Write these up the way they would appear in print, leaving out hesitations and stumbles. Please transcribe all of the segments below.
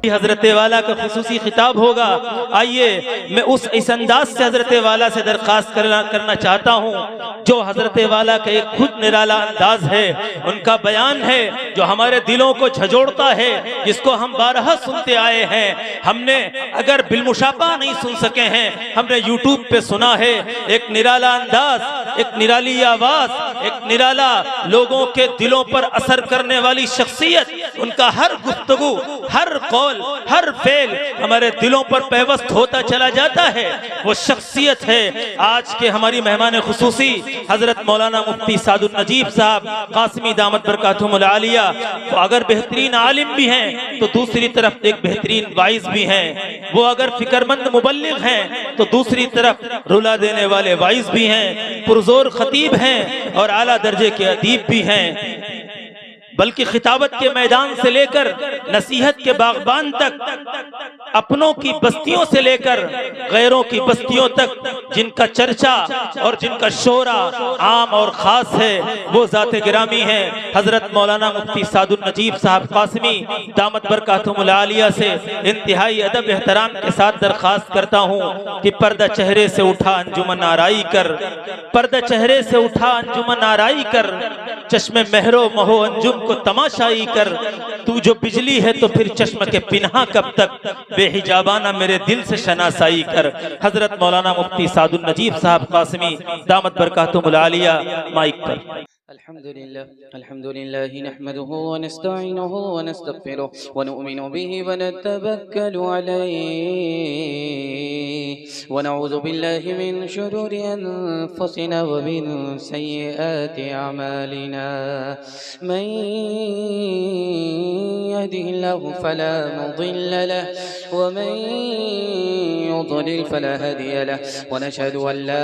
हजरत वाला का खुसूसी खिताब होगा। आइए मैं उस इस अंदाज से हजरत वाला से दरख्वास्त करना चाहता हूँ जो हजरत वाला का एक खुद निराला अंदाज है, उनका बयान है जो हमारे दिलों को झंझोड़ता है, जिसको हम बारहा सुनते आए हैं। हमने अगर बिलमुशाफा नहीं सुन सके हैं, हमने यूट्यूब पे सुना है। एक निराला अंदाज, एक निराली आवाज, एक निराला लोगों के दिलों पर असर करने वाली शख्सियत, उनका हर गुफ्तगू, हर कौल, हर फेल हमारे दिलों पर पैवस्त होता चला जाता है। वो शख्सियत है आज के हमारी मेहमान खुसूसी हजरत मौलाना मुफ्ती सादुल नजीब साहब कासिमी दामत बरकातुहुल आलिया। वो अगर बेहतरीन आलिम भी हैं तो दूसरी तरफ एक बेहतरीन वाइज भी हैं। वो अगर फिक्रमंद मुबल्लिग हैं तो दूसरी तरफ रुला देने वाले वाइज भी हैं, पुरजोर खतीब हैं और आला दर्जे के अदीब भी हैं। बल्कि खिताबत के मैदान से लेकर नसीहत के बागबान तक, अपनों की बस्तियों से लेकर गैरों की बस्तियों तक जिनका चर्चा और जिनका शोरा आम और खास है, वो ज़ाते गिरामी है हजरत मौलाना मुफ्ती सादुल नजीब साहब कासिमी दामत बरकातुहुल आलिया से इंतहाई अदब एहतराम के साथ दरख्वास्त करता हूँ कि पर्दा चेहरे से उठा अंजुमन आराई कर, पर्दा चेहरे से उठा अंजुमन आराई कर, चश्मे महरो महो अंजुम को तमाशाई कर। तू जो बिजली है तो फिर चश्म के पिन्हा कब तक, बेहिजाबाना मेरे दिल से शनासाई कर। हजरत मौलाना मुफ्ती सादुल नजीब साहब कासिमी दामत बरकातुहुल आलिया माइक पर। अल्हम्दुलिल्लाह नहमदुहु व नस्तईनुहु व नस्तगफिरुहु व नु'मिनु बिही व नतवक्कलु अलैहि व नऊज़ु बिल्लाहि मिन शुरूरि अनफुसिना व मिन सय्यिआति अमालिना। मन यहदिहिल्लाहु फला मुदिल्ल लहु व मन युद्लिल फला हादिय लहु व नशहदु अन ला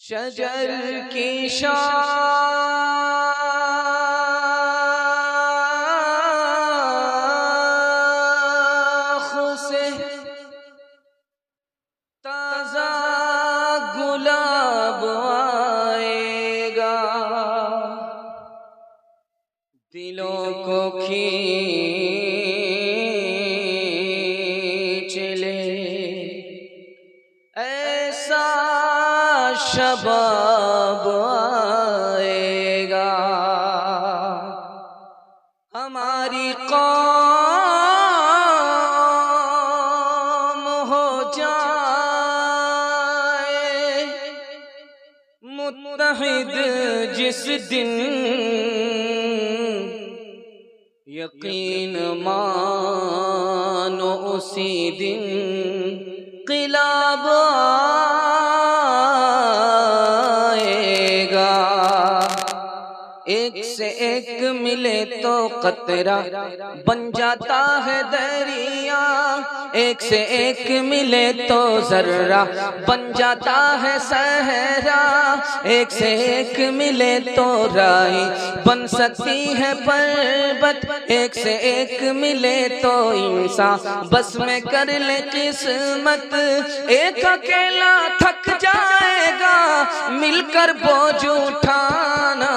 शजर की शाख से ताजा गुलाब आएगा, दिलों को खींच ले ऐसा शबाब आएगा। हमारी कौम हो जाए मुत्तहिद जिस दिन, यकीन मानो उसी दिन क़िलाब आएगा। एक से एक मिले तो कतरा बन जाता है दरिया, एक से एक मिले तो जर्रा बन जाता है सहरा, एक से एक मिले तो राही बन सकती है पर्वत, एक से एक मिले तो इंसान बस में कर ले किस्मत। एक अकेला थक जाएगा मिलकर बोझ उठाना,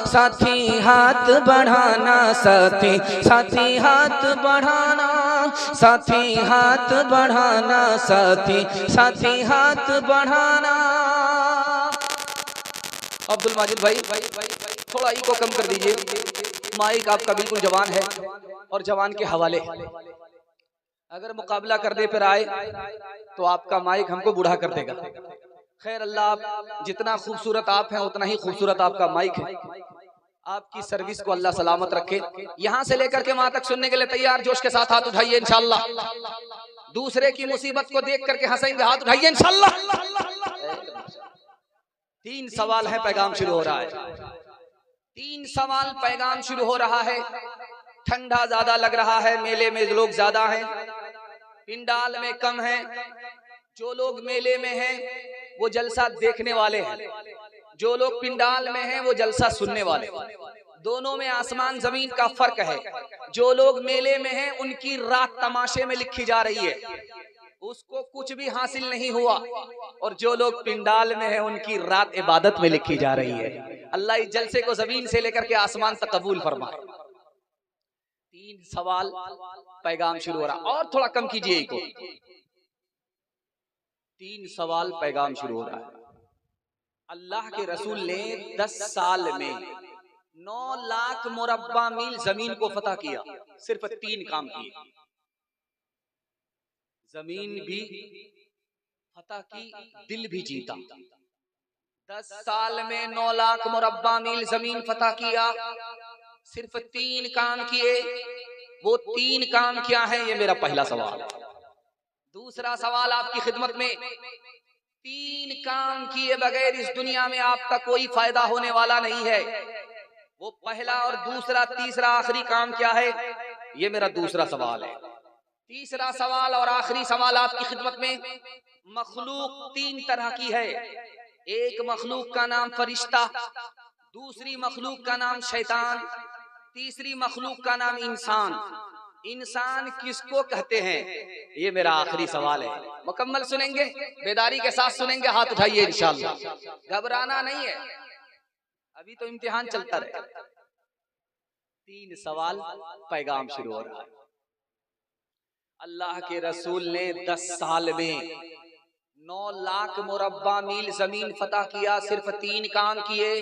साथी हाथ बढ़ाना, साथी साथी हाथ बढ़ाना, साथी हाथ बढ़ाना, साथी साथी हाथ बढ़ाना। अब्दुल माजिद भाई थोड़ा इको कम कर दीजिए, माइक आपका बिल्कुल जवान है और जवान के हवाले है। अगर मुकाबला करने पर आए तो आपका माइक हमको बूढ़ा कर देगा। खैर अल्लाह, आप जितना खूबसूरत आप हैं उतना ही खूबसूरत आपका माइक है। आपकी सर्विस को अल्लाह सलामत रखे। यहाँ से लेकर के वहां तक सुनने के लिए तैयार, जोश के साथ हाथ उठाइए इंशाअल्लाह। दूसरे की मुसीबत को देख करके हंसेंगे, हाथ उठाइए इंशाअल्लाह। 3 सवाल है, पैगाम शुरू हो रहा है। 3 सवाल, पैगाम शुरू हो रहा है। ठंडा ज्यादा लग रहा है, मेले में लोग ज्यादा हैं, पिंडाल में कम है। जो लोग मेले में हैं वो जलसा देखने वाले हैं, जो लोग पिंडाल में हैं वो जलसा सुनने वाले। दोनों में आसमान जमीन का फर्क है। जो लोग मेले में हैं उनकी रात तमाशे में लिखी जा रही है, उसको कुछ भी हासिल नहीं हुआ, और जो लोग पिंडाल में हैं उनकी रात इबादत में लिखी जा रही है। अल्लाह इस जलसे को जमीन से लेकर के आसमान तक कबूल फरमाए। 3 सवाल, पैगाम शुरू हो रहा। और थोड़ा कम कीजिए इको। 3 सवाल, पैगाम शुरू हो रहा है। अल्लाह के रसूल ने 10 साल में 9 लाख मुरब्बा मील जमीन को फतह किया। सिर्फ 3 काम किए, जमीन भी फतह की, दिल भी जीता। 10 साल में 9 लाख मुरब्बा मील जमीन फतह किया, सिर्फ 3 काम किए। वो 3 काम क्या है, ये मेरा पहला सवाल। दूसरा सवाल आपकी खिदमत में, 3 काम किए बगैर इस दुनिया में आपका कोई फायदा होने वाला नहीं है। वो पहला और दूसरा, तीसरा आखिरी काम क्या है, ये मेरा दूसरा सवाल है। तीसरा सवाल और आखिरी सवाल आपकी खिदमत में, मखलूक 3 तरह की है। एक मखलूक का नाम फरिश्ता, दूसरी मखलूक का नाम शैतान, तीसरी मखलूक का नाम इंसान। इंसान किसको कहते हैं, ये मेरा आखिरी सवाल है। मुकम्मल सुनेंगे, बेदारी के साथ सुनेंगे, हाथ उठाइए इंशाअल्लाह। घबराना नहीं है, अभी तो इम्तिहान चलता रहे। 3 सवाल, पैगाम शुरू हो रहा है। अल्लाह के रसूल ने 10 साल में 9 लाख मुरब्बा मील जमीन फतह किया, सिर्फ 3 काम किए।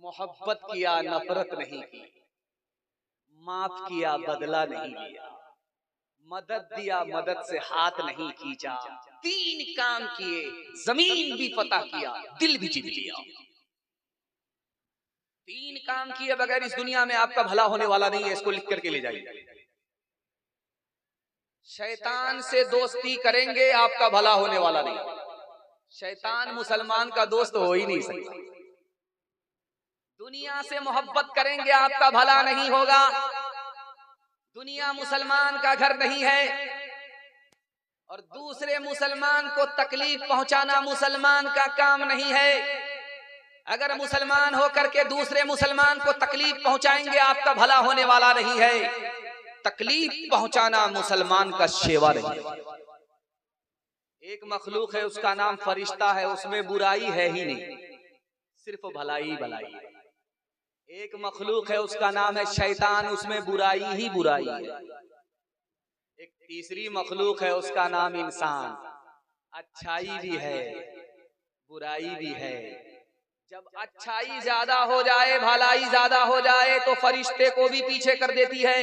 मोहब्बत किया, नफरत नहीं की। माफ किया, बदला नहीं लिया। मदद दिया, मदद से हाथ नहीं खींचा। 3 काम किए, जमीन भी फतह किया, दिल भी जीत लिया। 3 काम किए बगैर इस दुनिया में आपका भला होने वाला नहीं है, इसको लिख करके ले जाइए। शैतान से दोस्ती करेंगे, आपका भला होने वाला नहीं। शैतान मुसलमान का दोस्त हो ही नहीं सकता। दुनिया से मोहब्बत करेंगे, आपका भला नहीं होगा। दुनिया मुसलमान का घर नहीं है, और दूसरे मुसलमान को तकलीफ पहुंचाना मुसलमान का काम नहीं है। अगर मुसलमान होकर के दूसरे मुसलमान को तकलीफ पहुंचाएंगे, आपका भला होने वाला नहीं है। तकलीफ पहुंचाना मुसलमान का शेवा नहीं है। एक मखलूक है, उसका नाम फरिश्ता है, उसमें बुराई है ही नहीं, सिर्फ भलाई भलाई है। एक मखलूक है, उसका नाम है शैतान, उसमें बुराई ही बुराई है। एक तीसरी मखलूक है, उसका नाम इंसान, अच्छाई भी है बुराई भी है। जब अच्छाई ज्यादा हो जाए, भलाई ज्यादा हो जाए, तो फरिश्ते को भी पीछे कर देती है,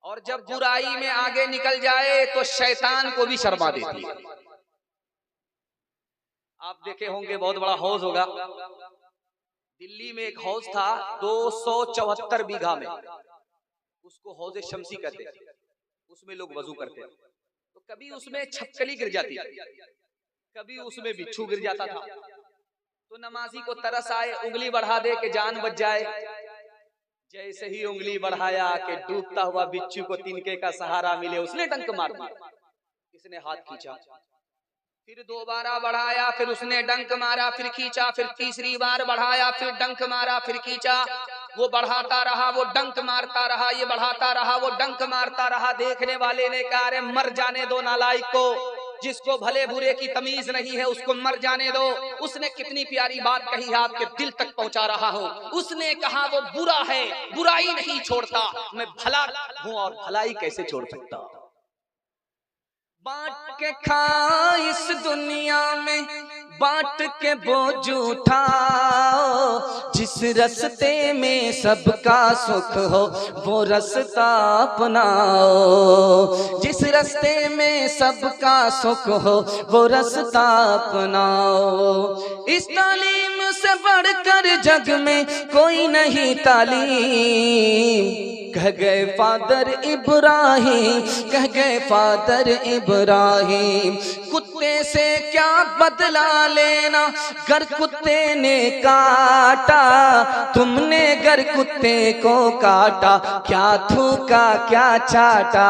और जब बुराई में आगे निकल जाए तो शैतान को भी शर्मा देती है। आप देखे होंगे, बहुत बड़ा हौज होगा। दिल्ली में एक हौज था 274 बीघा में, उसको हौज शमसी कहते हैं। उसमें लोग वजू करते हैं, तो कभी उसमें छपकली गिर जाती थी, कभी उसमें बिच्छू गिर जाता था। तो नमाजी को तरस आए, उंगली बढ़ा दे के जान बच जाए। जैसे ही उंगली बढ़ाया कि डूबता हुआ बिच्छू को तिनके का सहारा मिले, उसने डंक मार दिया। इसने हाथ खींचा, फिर 2 बार बढ़ाया, फिर उसने डंक मारा, फिर खींचा, फिर तीसरी बार बढ़ाया, फिर डंक मारा, फिर खींचा। वो बढ़ाता रहा, वो डंक मारता रहा, ये बढ़ाता रहा, वो डंक मारता रहा। देखने वाले ने कहा, अरे मर जाने दो नालायक को, जिसको भले बुरे की तमीज नहीं है उसको मर जाने दो। उसने कितनी प्यारी बात कही है, आपके दिल तक पहुंचा रहा हूं। उसने कहा वो बुरा है, बुराई नहीं छोड़ता, मैं भला हूं और भलाई कैसे छोड़ सकता। बांट के खा इस दुनिया में बांट के बोझ उठाओ, जिस रास्ते में सबका सुख हो वो रास्ता अपनाओ, जिस रास्ते में सबका सुख हो वो रास्ता अपनाओ। इस तालीम से बढ़कर जग में कोई नहीं तालीम, कह गए फादर इब्राहिम, कह गए फादर इब्राहिम। कुत्ते से क्या बदला लेना, गर कुत्ते ने काटा, तुमने गर कुत्ते को काटा, क्या थूका क्या चाटा।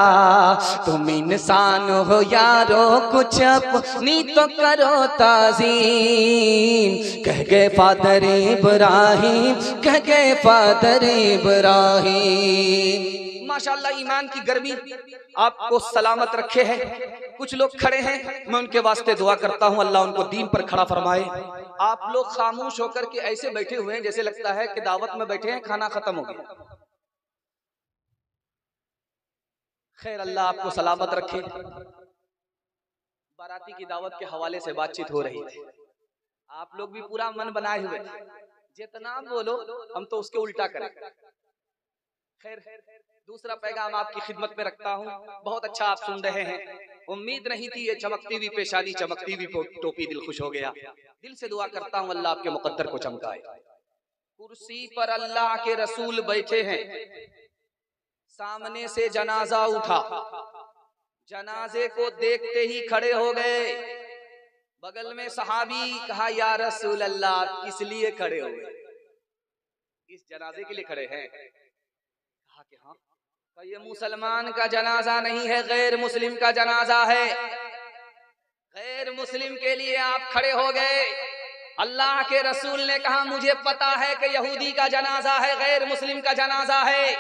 तुम इंसान हो यारो कुछ अपनी तो करो ताज़ीम, कह गए फादर इब्राहिम, कह गए फादर इब्राहिम। माशाअल्लाह ईमान की गर्मी आपको सलामत रखे है। कुछ लोग खड़े हैं, मैं उनके वास्ते दुआ करता हूं अल्लाह उनको दीन पर खड़ा फरमाए। आप लोग खामोश होकर के ऐसे बैठे हुए हैं जैसे लगता है कि दावत में बैठे हैं, खाना खत्म हो गया। खैर अल्लाह आपको सलामत रखे। बाराती की दावत के हवाले से बातचीत हो रही थी, आप लोग भी पूरा मन बनाए हुए थे, जितना बोलो हम तो उसके उल्टा करें। खैर दूसरा पैगाम आपकी खिदमत में रखता हूँ। बहुत अच्छा आप सुन रहे हैं, उम्मीद नहीं थी ये चमकती हुई पेशानी चमकती हुई टोपी, दिल खुश हो गया। दिल से दुआ करता हूँ अल्लाह आपके मुकद्दर को चमकाए। कुर्सी पर अल्लाह के रसूल बैठे हैं, सामने से जनाजा उठा, जनाजे को देखते ही खड़े हो गए। बगल में सहाबी, कहा या रसूल अल्लाह किस लिए खड़े हो गए? इस जनाजे के लिए खड़े हैं? कहा कि हाँ। ये मुसलमान का जनाजा नहीं है, गैर मुस्लिम का जनाजा है। गैर मुस्लिम के लिए आप खड़े हो गए। अल्लाह के रसूल ने कहा मुझे पता है कि यहूदी का जनाजा है, गैर मुस्लिम का जनाजा है,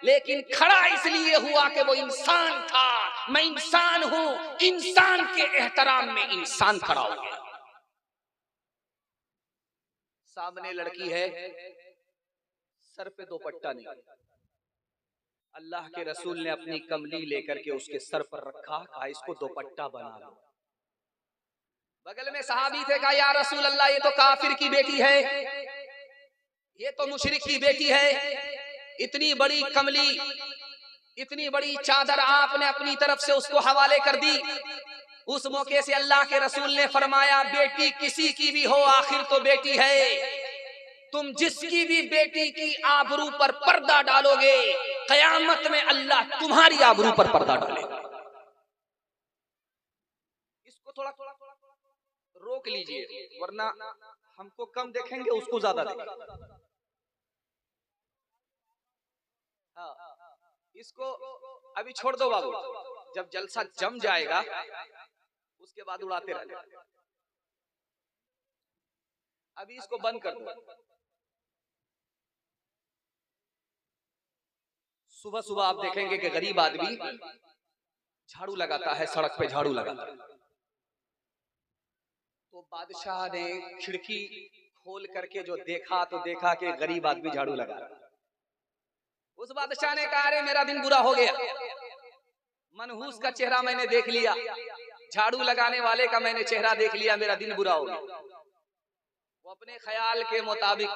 लेकिन खड़ा इसलिए हुआ कि वो इंसान था, मैं इंसान हूं, इंसान के एहतराम में इंसान खड़ा हो गया। सामने लड़की है, सर पे दुपट्टा नहीं, अल्लाह के रसूल ने अपनी कमली लेकर के उसके सर पर रखा, कहा इसको दुपट्टा बना लो। बगल में सहाबी थे, कहा या रसूल अल्लाह ये तो काफिर की बेटी है, ये तो मुशरिक की बेटी है, इतनी बड़ी कमली, इतनी बड़ी चादर आपने अपनी तरफ से उसको हवाले कर दी। उस मौके से अल्लाह के रसूल ने फरमाया बेटी किसी की भी हो आखिर तो बेटी है, तुम जिसकी भी बेटी की आबरू पर पर्दा डालोगे कयामत में अल्लाह तुम्हारी आबरू पर पर्दा डालेगा। इसको थोड़ा थोड़ा रोक लीजिए, वरना हमको कम देखेंगे उसको ज्यादा देखेंगे। हाँ, इसको अभी छोड़ दो बाबू, जब जलसा जम जाएगा उसके बाद उड़ाते रहना। अभी इसको बंद कर दो। सुबह सुबह आप देखेंगे कि गरीब आदमी झाड़ू लगाता है, सड़क पे झाड़ू लगाता है, तो बादशाह ने खिड़की खोल करके जो देखा तो देखा कि गरीब आदमी झाड़ू लगा रहा है। उस बादशाह ने कहा अरे मेरा दिन बुरा हो गया, मनहूस का चेहरा मैंने देख लिया, झाड़ू लगाने वाले का मैंने चेहरा देख लिया, मेरा दिन बुरा हो गया। वो अपने ख्याल के मुताबिक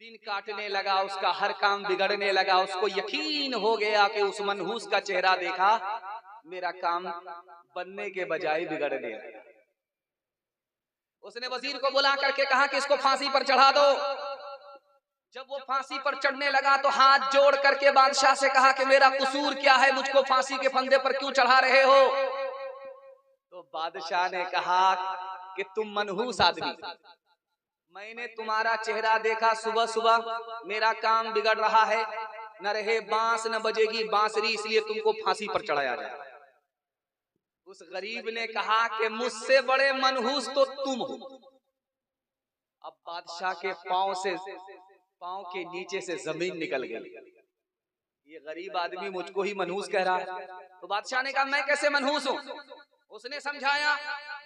दिन काटने लगा, उसका हर काम बिगड़ने लगा। उसको यकीन हो गया कि उस मनहूस का चेहरा देखा, मेरा काम बनने के बजाय बिगड़ने लगा। उसने वजीर को बुला करके कहा कि इसको फांसी पर चढ़ा दो। जब वो फांसी पर चढ़ने लगा तो हाथ जोड़ करके बादशाह से कहा कि मेरा कसूर क्या है, मुझको फांसी के फंदे पर क्यों चढ़ा रहे हो? तो बादशाह ने कहा कि तुम मनहूस आदमी, मैंने तुम्हारा चेहरा देखा, सुबह सुबह मेरा काम बिगड़ रहा है, न रहे बांस न बजेगी बांसुरी, इसलिए तुमको फांसी पर चढ़ाया जाए। उस गरीब ने कहा कि मुझसे बड़े मनहूस तो तुम हो। अब बादशाह के पांव के नीचे से जमीन निकल गई। ये गरीब आदमी मुझको ही मनहूस कह रहा है। तो बादशाह ने कहा मैं कैसे मनहूस हूं? उसने समझाया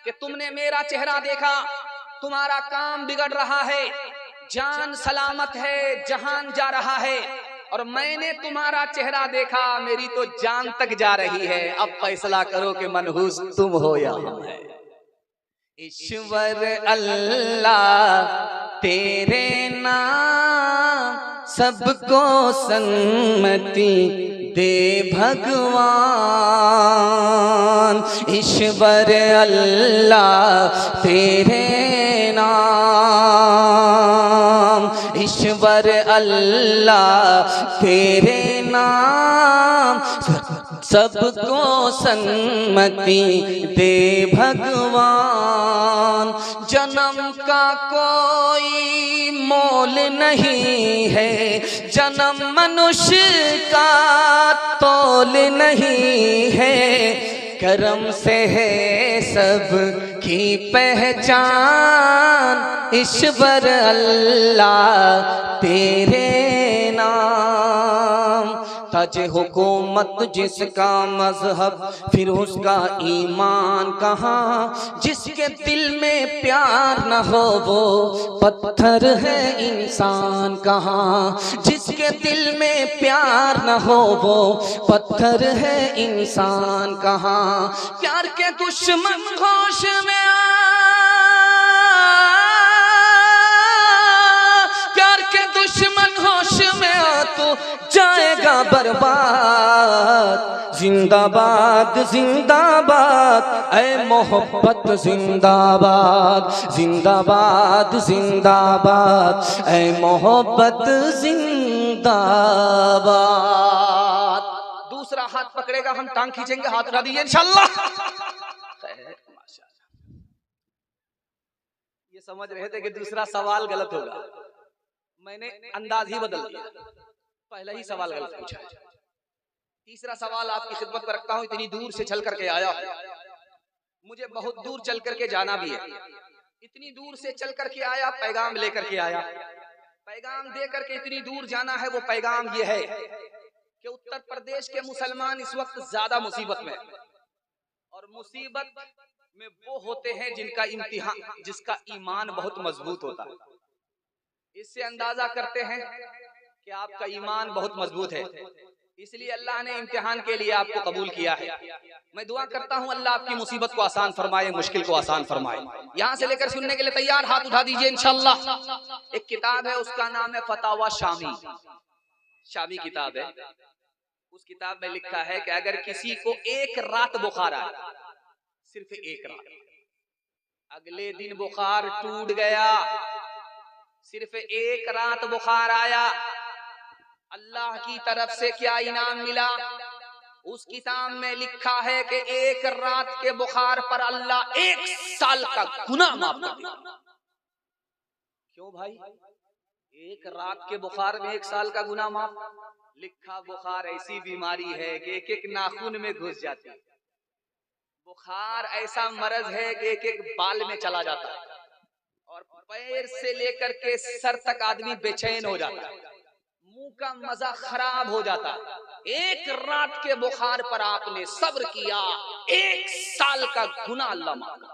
कि तुमने मेरा चेहरा देखा, तुम्हारा काम बिगड़ रहा है, जान सलामत है, जहान जा रहा है, और मैंने तुम्हारा चेहरा देखा, मेरी तो जान तक जा रही है। अब फैसला करो कि मनहूस तुम हो या हम है। ईश्वर अल्लाह तेरे नाम सबको सन्मति दे भगवान। ईश्वर अल्लाह तेरे नाम, ईश्वर अल्लाह तेरे नाम सबको सन्मति दे भगवान। जन्म का कोई मोल नहीं है, जन्म मनुष्य का तोल नहीं है, करम से है सब की पहचान। ईश्वर अल्लाह तेरे नाम। ताजे हुकूमत जिसका मजहब फिर उसका ईमान कहाँ, जिसके दिल में प्यार न हो वो पत्थर है इंसान कहाँ, जिसके दिल में प्यार न हो वो पत्थर है इंसान कहाँ। प्यार के दुश्मन होश में आ, प्यार के दुश्मन होश में आ तो जाएगा बर्बाद। जिंदाबाद जिंदाबाद ऐ मोहब्बत जिंदाबाद, जिंदाबाद जिंदाबाद ऐ मोहब्बत जिंदाबाद। दूसरा हाथ पकड़ेगा, हम टांग खींचेंगे, हाथ उठा दीजिए इंशाल्लाह। ये समझ रहे थे कि दूसरा सवाल गलत होगा, मैंने अंदाज ही बदल दिया, पहला ही सवाल गलत पूछा है। तीसरा सवाल आपकी खिदमत में रखता हूं। इतनी दूर से चल करके आया, मुझे बहुत दूर चल करके जाना भी है। इतनी दूर से चल करके आया, पैगाम लेकर के आया। पैगाम दे करके इतनी दूर जाना है। वो पैगाम ये है कि उत्तर प्रदेश के मुसलमान इस वक्त ज्यादा मुसीबत में, और मुसीबत में वो होते हैं जिनका इम्तिहान, जिसका ईमान बहुत मजबूत होता है। इससे अंदाजा करते हैं कि आपका ईमान बहुत मजबूत है, इसलिए अल्लाह ने इम्तिहान के लिए आपको कबूल किया है। मैं दुआ करता हूं अल्लाह आपकी मुसीबत को आसान फरमाए, मुश्किल को आसान फरमाए। यहां से लेकर सुनने के लिए तैयार, हाथ उठा दीजिए इंशाअल्लाह। एक किताब है, उसका नाम है फतावा शामी, शामी किताब है। उस किताब में लिखा है कि अगर किसी को एक रात बुखार आए, सिर्फ एक रात, अगले दिन बुखार टूट गया, सिर्फ एक रात बुखार आया, अल्लाह की तरफ से क्या इनाम मिला? उस किताब में लिखा है कि एक रात के बुखार पर अल्लाह 1 साल का गुनाह माफ कर देगा। क्यों भाई? एक रात के बुखार में 1 साल का गुनाह माफ? लिखा बुखार ऐसी बीमारी है कि एक एक नाखून में घुस जाती है। बुखार ऐसा मर्ज है कि एक एक बाल में चला जाता है, और पैर से लेकर के सर तक आदमी बेचैन हो जाता है, मुंह का मजा खराब हो जाता है। एक रात के बुखार पर आपने सब्र किया, 1 साल का गुनाह अल्लाह माफ कर।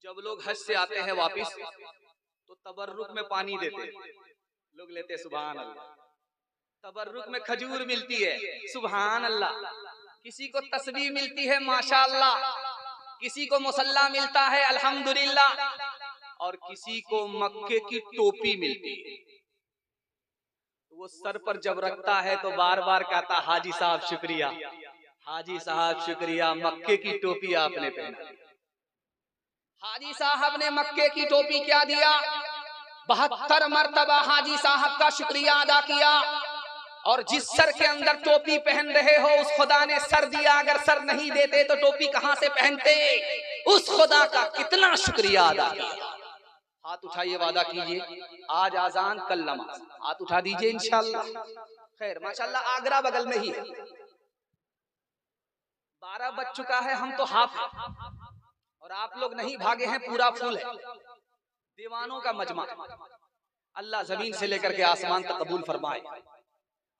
जब लोग हज से आते हैं वापिस तो तबर्रुक में पानी देते हैं, लोग लेते सुभान अल्लाह। तबर्रुक में खजूर मिलती है, सुभान अल्लाह। किसी को तस्बीह मिलती है, माशाअल्लाह। किसी को मुसल्ला मिलता है, अल्हम्दुलिल्लाह। और किसी को मक्के की टोपी मिलती है। वो सर पर जब रखता है तो बार बार कहता, हाजी साहब शुक्रिया, हाजी साहब शुक्रिया, मक्के की टोपी आपने पहना। हाजी साहब ने मक्के की टोपी क्या दिया? 72 मर्तबा हाजी साहब का शुक्रिया अदा किया। और जिस सर के अंदर टोपी पहन रहे हो उस खुदा ने सर दिया, अगर सर नहीं देते तो टोपी कहां से पहनते? उस खुदा का कितना शुक्रिया अदा किया। हाथ उठाइए, वादा कीजिए, आज आजान कल नमाज। हाथ उठा दीजिए इंशाअल्लाह। खैर माशाअल्लाह, आगरा बगल में ही है। 12 बज चुका है, हम तो हाफ है और आप लोग नहीं भागे हैं, पूरा फूल है। दीवानों का मजमा, अल्लाह जमीन से लेकर के आसमान तक कबूल फरमाए।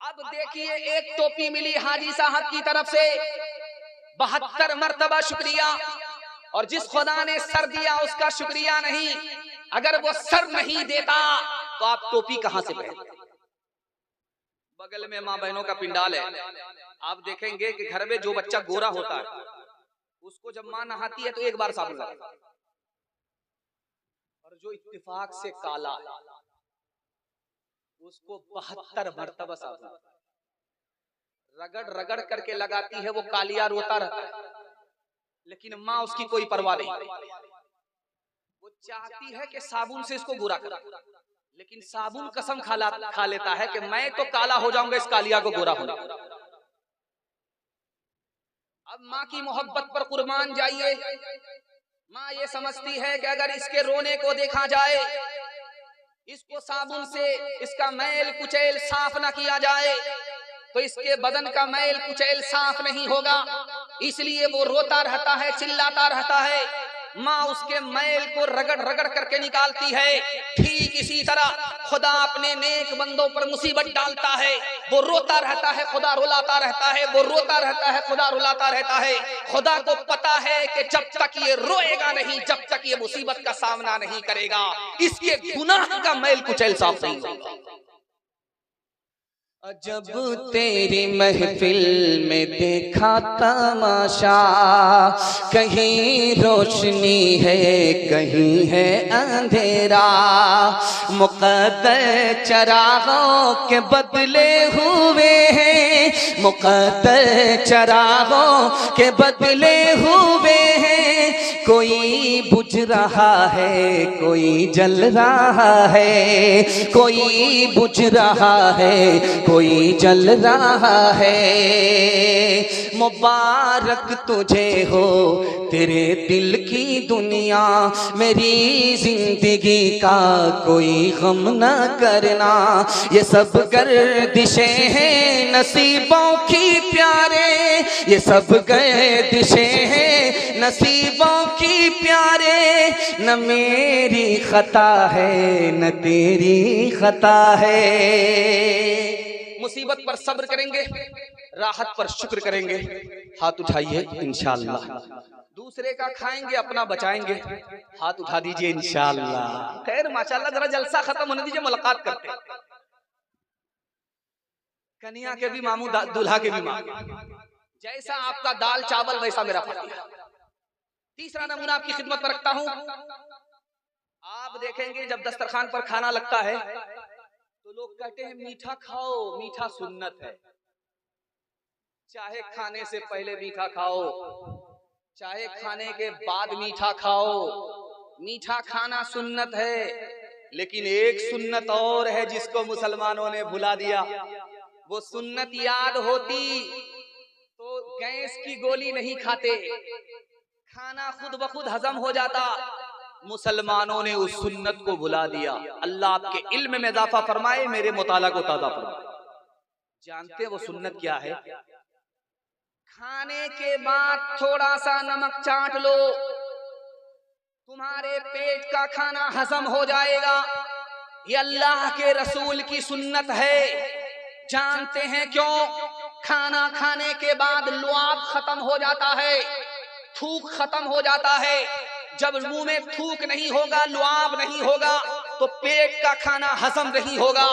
अब देखिए, एक टोपी मिली हाजी साहब की तरफ से, 72 मर्तबा शुक्रिया। और जिस खुदा ने सर दिया उसका शुक्रिया नहीं। अगर वो सर नहीं देता तो आप टोपी कहां से पहनते? बगल में माँ बहनों का पिंडाल है। आप देखेंगे कि घर में जो बच्चा गोरा होता है उसको जब माँ नहाती है तो एक बार साबुन लगाता है, और जो इत्तिफाक से काला उसको 72 मरतबा साबुन रगड़ रगड़ करके लगाती है, वो कालिया रोता रहता है, लेकिन माँ उसकी कोई परवाह नहीं। वो चाहती है कि साबुन से इसको गोरा कर, लेकिन साबुन कसम खा लेता है कि मैं तो काला हो जाऊंगा इस कालिया को गोरा होने। अब माँ की मोहब्बत पर कुर्बान जाइए। माँ ये समझती है कि अगर इसके रोने को देखा जाए, इसको साबुन से इसका मैल कुचैल साफ ना किया जाए, तो इसके बदन का मैल कुचैल साफ नहीं होगा, इसलिए वो रोता रहता है, चिल्लाता रहता है। माँ उसके मैल को रगड़ रगड़ करके निकालती है। ठीक इसी तरह खुदा अपने नेक बंदों पर मुसीबत डालता है, वो रोता रहता है, खुदा रुलाता रहता है, वो रोता रहता है, खुदा रुलाता रहता है। खुदा को पता है कि जब तक ये रोएगा नहीं, जब तक ये मुसीबत का सामना नहीं करेगा, इसके गुनाह का मैल कुचैल साफ नहीं होगा। जब तेरी महफिल में देखा तमाशा, कहीं रोशनी है कहीं है अंधेरा, मुक़द्दर चरागों के बदले हुए हैं, मुक़द्दर चरागों के बदले हुए हैं, कोई बुझ रहा है कोई जल रहा है, कोई बुझ रहा है कोई जल रहा है। मुबारक तुझे हो तेरे दिल की दुनिया, मेरी जिंदगी का कोई गम न करना, ये सब गर्दिशें हैं नसीबों की प्यारे, ये सब गर्दिशें हैं नसीबों की प्यारे, न मेरी खता है न तेरी खता है। मुसीबत पर सब्र करेंगे, राहत पर शुक्र करेंगे, हाथ उठाइए इंशाअल्लाह। दूसरे का खाएंगे अपना बचाएंगे, हाथ उठा दीजिए इंशाअल्लाह। खैर माशाअल्लाह, जरा जलसा खत्म होने दीजिए, मुलाकात करते हैं। कन्या के भी मामू दूल्हा के भी मामू, जैसा आपका दाल चावल वैसा मेरा फातिहा। तीसरा नमूना आपकी खिदमत पर रखता हूं। आप देखेंगे जब दस्तरखान पर खाना लगता है तो लोग कहते हैं मीठा खाओ, मीठा सुन्नत है। चाहे खाने से पहले मीठा खाओ, चाहे खाने के बाद मीठा खाओ, मीठा खाना सुन्नत है। लेकिन एक सुन्नत और है जिसको मुसलमानों ने भुला दिया। वो सुन्नत याद होती तो गैस की गोली नहीं खाते, खाना खुद ब खुद हजम हो जाता। मुसलमानों ने उस सुन्नत को भुला दिया। अल्लाह आपके इल्म में इजाफा फरमाए, मेरे मुताला को ताज़ा फरमाए। जानते वो सुन्नत क्या है? खाने के बाद थोड़ा सा नमक चाट लो, तुम्हारे पेट का खाना हजम हो जाएगा। ये अल्लाह के रसूल की सुन्नत है। जानते हैं क्यों? खाना खाने के बाद लुआब खत्म हो जाता है, थूक खत्म हो जाता है। जब मुंह में थूक नहीं होगा, लुआब नहीं होगा, तो पेट का खाना हजम नहीं होगा।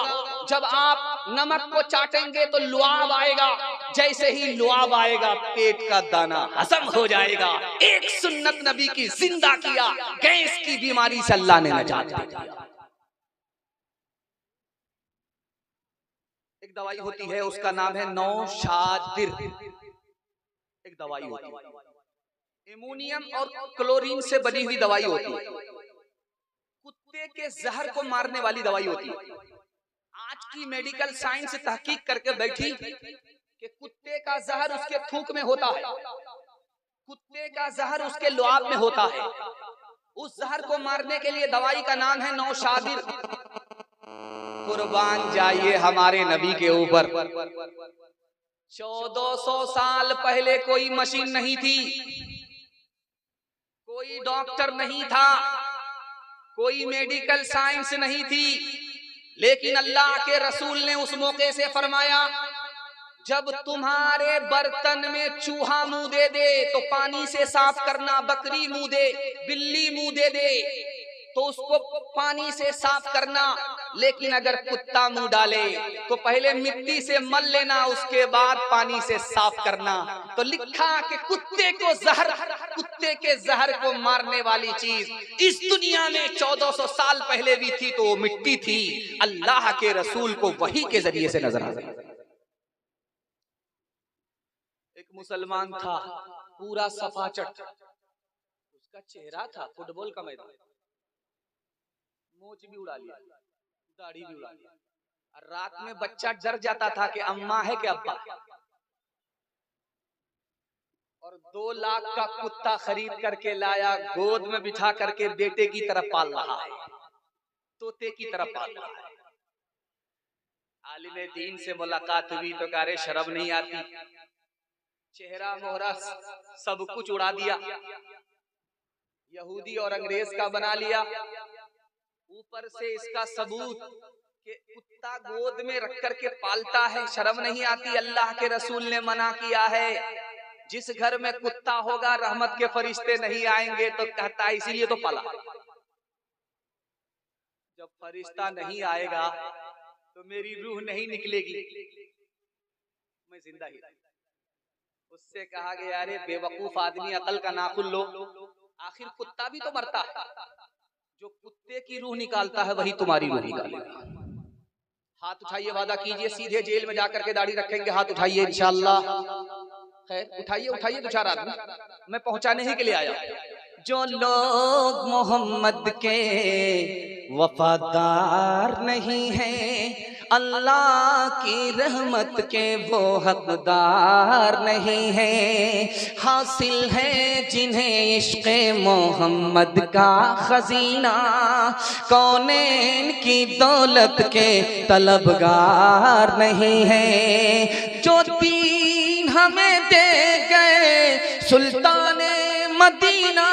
जब आप नमक को चाटेंगे तो लुआब आएगा, जैसे ही लुआब आएगा पेट का दाना हजम हो जाएगा। एक सुन्नत नबी की जिंदा किया, गैस की बीमारी से अल्लाह ने नजात दिया। एक दवाई होती है, उसका नाम है नौशादिर। एक दवाई होती है, एमोनियम और क्लोरीन से बनी हुई दवाई होती है। कुत्ते के जहर को मारने वाली दवाई होती है। आज की मेडिकल साइंस तहकीक करके बैठी कि कुत्ते का जहर उसके थूक में होता है, कुत्ते का जहर उसके लुआब में होता है। उस जहर को मारने के लिए दवाई का नाम है नौशादिर। कुर्बान जाइए हमारे नबी के ऊपर। 1400 साल पहले कोई मशीन नहीं थी, कोई डॉक्टर नहीं था, कोई मेडिकल साइंस नहीं थी, लेकिन अल्लाह के रसूल ने उस मौके से फरमाया, जब तुम्हारे बर्तन में चूहा मुंह दे दे तो पानी से साफ करना, बकरी मुंह दे, बिल्ली मुंह दे दे तो उसको पानी से साफ करना। लेकिन अगर कुत्ता मुंह डाले तो पहले मिट्टी से मल लेना, उसके बाद पानी से साफ करना। तो लिखा कि कुत्ते के जहर को मारने वाली चीज इस दुनिया में 1400 साल पहले भी थी, तो वो मिट्टी थी। अल्लाह के रसूल को वही के जरिए से नजर आ गई। एक मुसलमान था, पूरा सफाचट, उसका चेहरा था फुटबॉल का मैदान, मोच भी उड़ा लिया, दाढ़ी भी उड़ा लिया। और रात में बच्चा डर जाता था कि अम्मा है कि अब्बा है। और 2 लाख का कुत्ता खरीद करके लाया, गोद में बिठा करके बेटे की तरफ पाल रहा है, तोते की तरफ पाल रहा है। आलिम दीन से मुलाकात हुई तो कह रहे शर्म नहीं आती, चेहरा मोहरा सब कुछ उड़ा दिया, यहूदी और अंग्रेज का बना लिया, ऊपर से इसका सबूत कि कुत्ता गोद में रख करके पालता है, शर्म नहीं आती। अल्लाह के रसूल ने मना किया है, जिस घर में कुत्ता होगा रहमत के फरिश्ते नहीं आएंगे, तो कहता है इसीलिए तो पाला। जब फरिश्ता नहीं आएगा तो मेरी रूह नहीं निकलेगी, मैं जिंदा ही। उससे कहा गया अरे बेवकूफ आदमी, अकल का नाखुन लो, आखिर कुत्ता भी तो मरता है, जो कुत्ते की रूह निकालता है वही तुम्हारी रूह निकालेगा। हाथ उठाइए, वादा कीजिए सीधे जेल में जाकर के दाढ़ी रखेंगे, हाथ उठाइए इंशाअल्लाह। खैर उठाइए उठाइए, 2-4 आदमी, मैं पहुंचाने ही के लिए आया। जो लोग मोहम्मद के वफादार नहीं हैं, अल्लाह की रहमत के वो हकदार नहीं हैं। हासिल है जिन्हें इश्क़े मोहम्मद का खजीना, कौनैन की दौलत के तलबगार नहीं हैं। जो दीन हमें दे गए सुल्तान मदीना,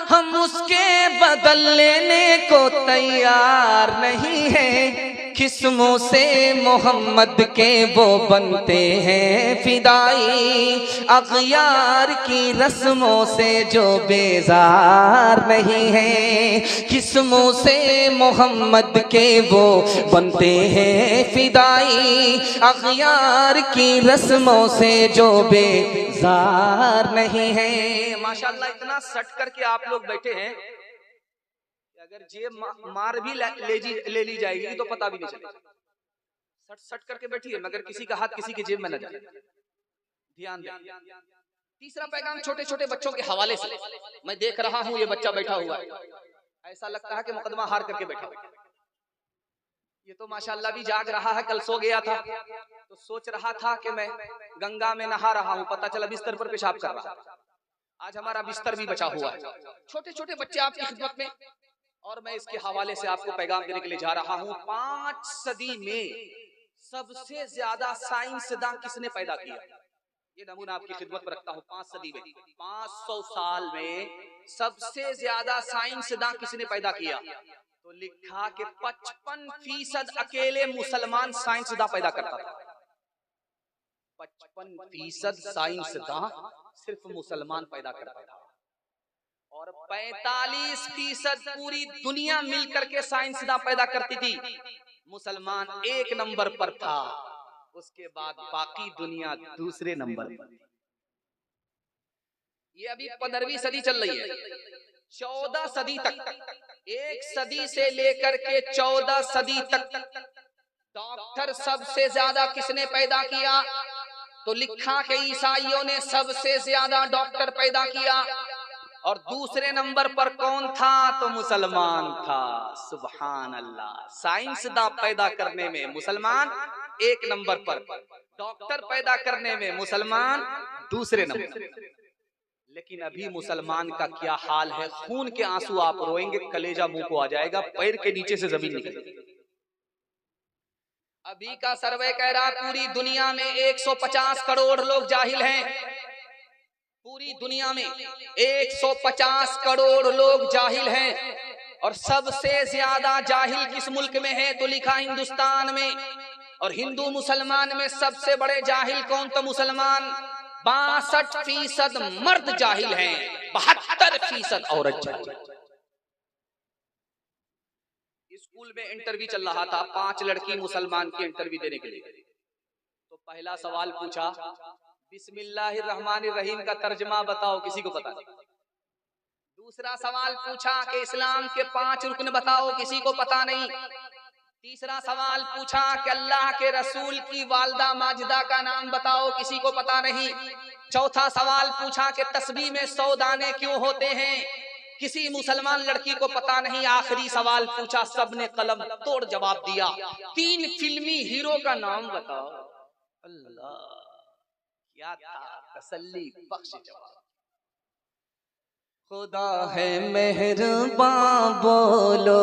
हम उसके बदल लेने को तैयार नहीं हैं। किस्मों से मोहम्मद के वो बनते हैं फिदाई, अग़यार की रस्मों से जो बेजार नहीं हैं। किस्मों से मोहम्मद के वो बनते हैं फिदाई, अग़यार की रस्मों से जो बेजार नहीं है। माशाअल्लाह, इतना सट करके आप लोग बैठे हैं, अगर जेब मार भी ले ली जाएगी तो पता भी नहीं चलेगा। सट करके बैठी है, मगर किसी का हाथ किसी की जेब में न जाए, ध्यान दें। तीसरा पैगाम छोटे छोटे बच्चों के हवाले से। मैं देख रहा हूँ ये बच्चा बैठा हुआ है, ऐसा लगता है कि मुकदमा हार करके बैठा हुआ। ये तो माशाअल्लाह भी जाग रहा है, कल सो गया था तो सोच रहा था कि मैं गंगा में नहा रहा हूँ, पता चला बिस्तर पर पेशाब कर रहा। आज हमारा बिस्तर भी बचा हुआ है। छोटे छोटे बच्चे आपकी खिदमत में, और मैं इसके हवाले से आपको पैगाम देने के लिए जा रहा हूँ। 5 सदी में सबसे ज्यादा साइंसदान किसने पैदा किया? ये नमूना आपकी खिदमत में रखता हूँ। 5 सदी में, 500 साल में सबसे ज्यादा साइंसदान किसने पैदा किया? तो लिखा कि 55% अकेले मुसलमान साइंसदान पैदा करता था। 55% साइंसदान सिर्फ मुसलमान पैदा करता था, और 45% पूरी दुनिया मिलकर के साइंसदान पैदा करती थी। मुसलमान 1 नंबर पर था, उसके बाद बाकी दुनिया दूसरे नंबर पर। ये अभी 15वीं सदी चल रही है। 14 सदी तक, 1 सदी से लेकर के 14 सदी तक डॉक्टर सबसे ज्यादा किसने पैदा किया? तो लिखा कि ईसाइयों ने सबसे ज्यादा डॉक्टर पैदा किया, और दूसरे नंबर पर कौन था? तो मुसलमान था। सुभान अल्लाह। साइंसदान पैदा करने में मुसलमान 1 नंबर पर, डॉक्टर पैदा करने में मुसलमान दूसरे नंबर। लेकिन अभी मुसलमान का क्या हाल है, खून के आंसू आप रोएंगे, कलेजा मुंह को आ जाएगा, पैर के नीचे से जमीन निकलेगी। अभी का सर्वे कह रहा पूरी दुनिया में 150 करोड़ लोग जाहिल हैं। पूरी दुनिया में 150 करोड़ लोग जाहिल हैं, और सबसे ज्यादा जाहिल किस मुल्क में है? तो लिखा हिंदुस्तान में। और हिंदू मुसलमान में सबसे बड़े जाहिल कौन? तो मुसलमान। 62% मर्द जाहिल हैं, 72% औरत जाहिल। स्कूल में इंटरव्यू चल रहा था, 5 लड़की मुसलमान की इंटरव्यू देने के लिए। तो पहला सवाल पूछा, बिस्मिल्लाहिर्रहमानिर्रहीम का तर्जमा बताओ, किसी को पता नहीं। दूसरा सवाल पूछा कि इस्लाम के 5 रुकन बताओ, किसी को पता नहीं। तीसरा सवाल पूछा कि अल्लाह के रसूल की वालदा माजिदा का नाम बताओ, किसी को पता नहीं। चौथा सवाल पूछा कि तस्बीह में 100 दाने क्यों होते हैं, किसी मुसलमान लड़की को पता नहीं। आखिरी सवाल पूछा, सबने कलम तोड़ जवाब दिया, 3 फिल्मी हीरो का नाम बताओ। अल्लाह, क्या था तसल्ली बख्श जवाब। खुदा है मेहरबान, बोलो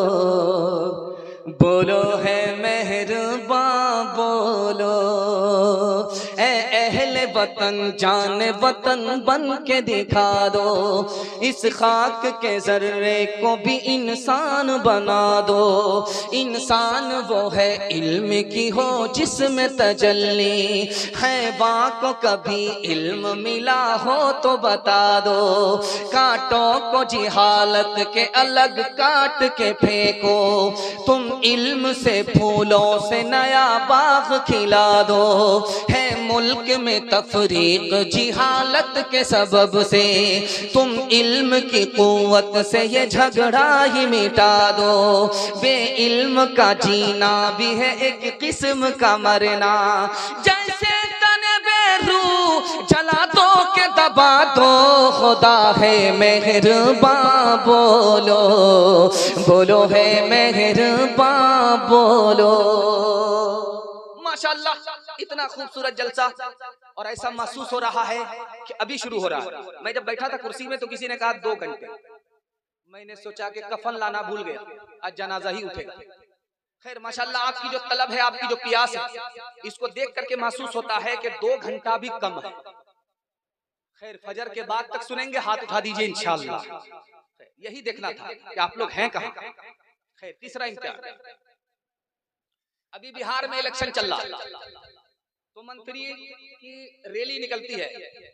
बोलो है मेहरबान, बोलो ए अहले वतन, जान वतन बन के दिखा दो, इस खाक के जर्रे को भी इंसान बना दो। इंसान वो है इल्म की हो जिसमें तजल्ली है, को कभी इल्म मिला हो तो बता दो। कांटों को जिहालत के अलग काट के फेंको, तुम इल्म से फूलों से नया बाग खिला दो। है मुल्क में तफरीक जिहालत के सबब से, तुम इल्म की कुव्वत से ये झगड़ा ही मिटा दो। बे इल्म का जीना भी है एक किस्म का मरना, जैसे तने बेरू जला दो के दबा दो। खुदा है मेहरबान, बोलो बोलो है मेहरबान, बोलो। माशाअल्लाह, इतना खूबसूरत जलसा, और ऐसा महसूस हो रहा है कि अभी शुरू हो रहा है। मैं जब बैठा था कुर्सी में तो किसी ने कहा 2 घंटे। मैंने सोचा कि कफन लाना भूल गया, आज जनाजा ही उठेगा। खैर माशाअल्लाह, आपकी जो तलब है, आपकी जो प्यास है, इसको देख करके महसूस होता है कि 2 घंटा भी कम है। खैर फजर के बाद तक सुनेंगे, हाथ उठा दीजिए इंशाअल्लाह। यही देखना था कि आप लोग हैं कहाँ। खैर तीसरा इम्तिहान, अभी बिहार में इलेक्शन चल रहा, तो मंत्री की रैली निकलती है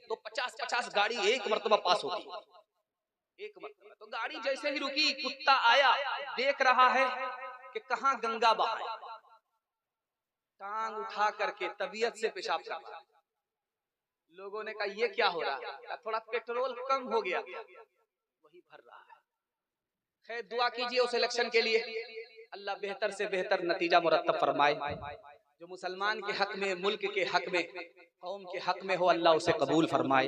तो 50-50 गाड़ी एक मरतबा पास होती, एक मरतबा। तो गाड़ी जैसे ही रुकी, कुत्ता आया, देख रहा है कि कहाँ गंगा बहाए, टांग उठा करके तबीयत से पेशाब कर रहा। लोगों ने कहा ये क्या हो रहा है, थोड़ा पेट्रोल कम हो गया, वही भर रहा है। खैर दुआ कीजिए उस इलेक्शन के लिए, अल्लाह बेहतर से बेहतर नतीजा मुरत्तब फरमाए। जो मुसलमान के हक में, मुल्क के हक में, कौम के हक में हो, अल्लाह उसे कबूल फरमाए।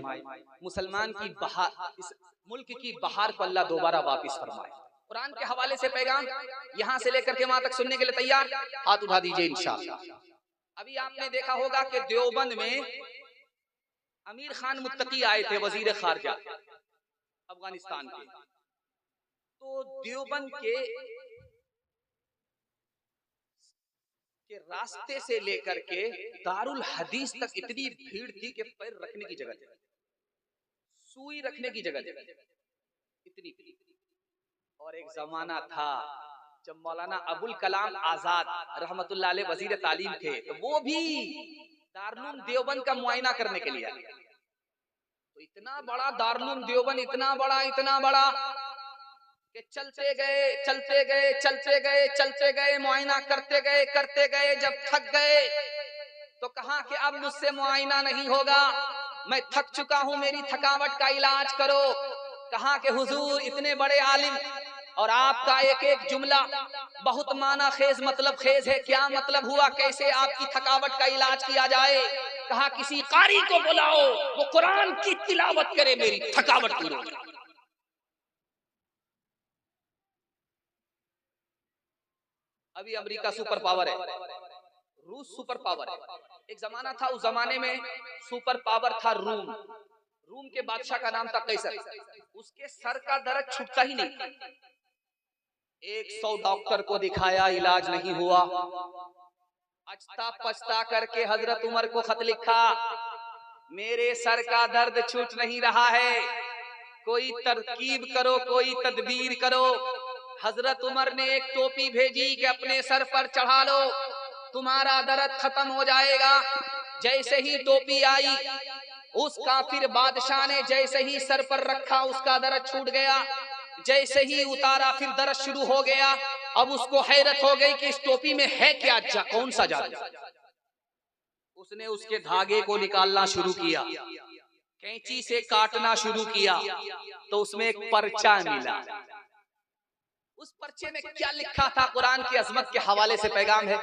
मुसलमान की बहार, इस मुल्क की बहार को अल्लाह दोबारा वापस फरमाए। कुरान के हवाले से पैगाम यहाँ से लेकर के वहां तक सुनने के लिए तैयार, हाथ उठा दीजिए इंशाअल्लाह। अभी आपने देखा होगा कि देवबंद में अमीर खान मुत्तकी आए थे, वजीर खारजा अफगानिस्तान के। तो देवबंद के रास्ते से लेकर के दारुल हदीस तक इतनी भीड़ थी कि पैर रखने की जगह, सुई रखने की जगह, इतनी भीड़। और एक जमाना था जब मौलाना अबुल कलाम आजाद रहमतुल्लाह अलैह वजीर तालीम थे, तो वो भी दारुल देवबंद का मुआयना करने के लिए आए। तो इतना बड़ा दारुल देवबंद, इतना बड़ा कि चलते गए चलते गए चलते गए चलते गए, मुआयना करते गए। जब थक गए तो कहा कि अब मुझसे मुआयना नहीं होगा, मैं थक चुका हूं, मेरी थकावट का इलाज करो। कहा कि हुजूर इतने बड़े आलिम और आपका एक एक जुमला बहुत माना खेज, मतलब खेज है, क्या मतलब हुआ, कैसे आपकी थकावट का इलाज किया जाए। कहा किसी कारी को बुलाओ, वो कुरान की तिलावत करे, मेरी थकावट दूर हो जाए। अभी अमेरिका सुपर पावर है, रूस सुपर पावर है। एक जमाना था, उस जमाने में सुपर पावर था रूम। रूम के बादशाह का नाम था कैसर। उसके सर का दर्द छूटता ही नहीं। 100 डॉक्टर को दिखाया, इलाज नहीं हुआ। अचता पछता करके हजरत उमर को खत लिखा, मेरे सर का दर्द छूट नहीं रहा है, कोई तरकीब करो, कोई तदबीर करो। हजरत उमर ने एक टोपी भेजी कि अपने सर पर चढ़ा लो, तुम्हारा दर्द खत्म हो जाएगा। जैसे ही टोपी आई, उस काफिर बादशाह ने जैसे ही सर पर रखा, उसका दर्द छूट गया। जैसे ही उतारा फिर दर्द शुरू हो गया। अब उसको हैरत हो गई कि इस टोपी में है क्या, कौन सा जादू। उसने उसके धागे को निकालना शुरू किया, कैंची से काटना शुरू किया, तो उसमें एक पर्चा मिला। उस पर्चे में क्या लिखा था, कुरान की अजमत के हवाले से पैगाम है,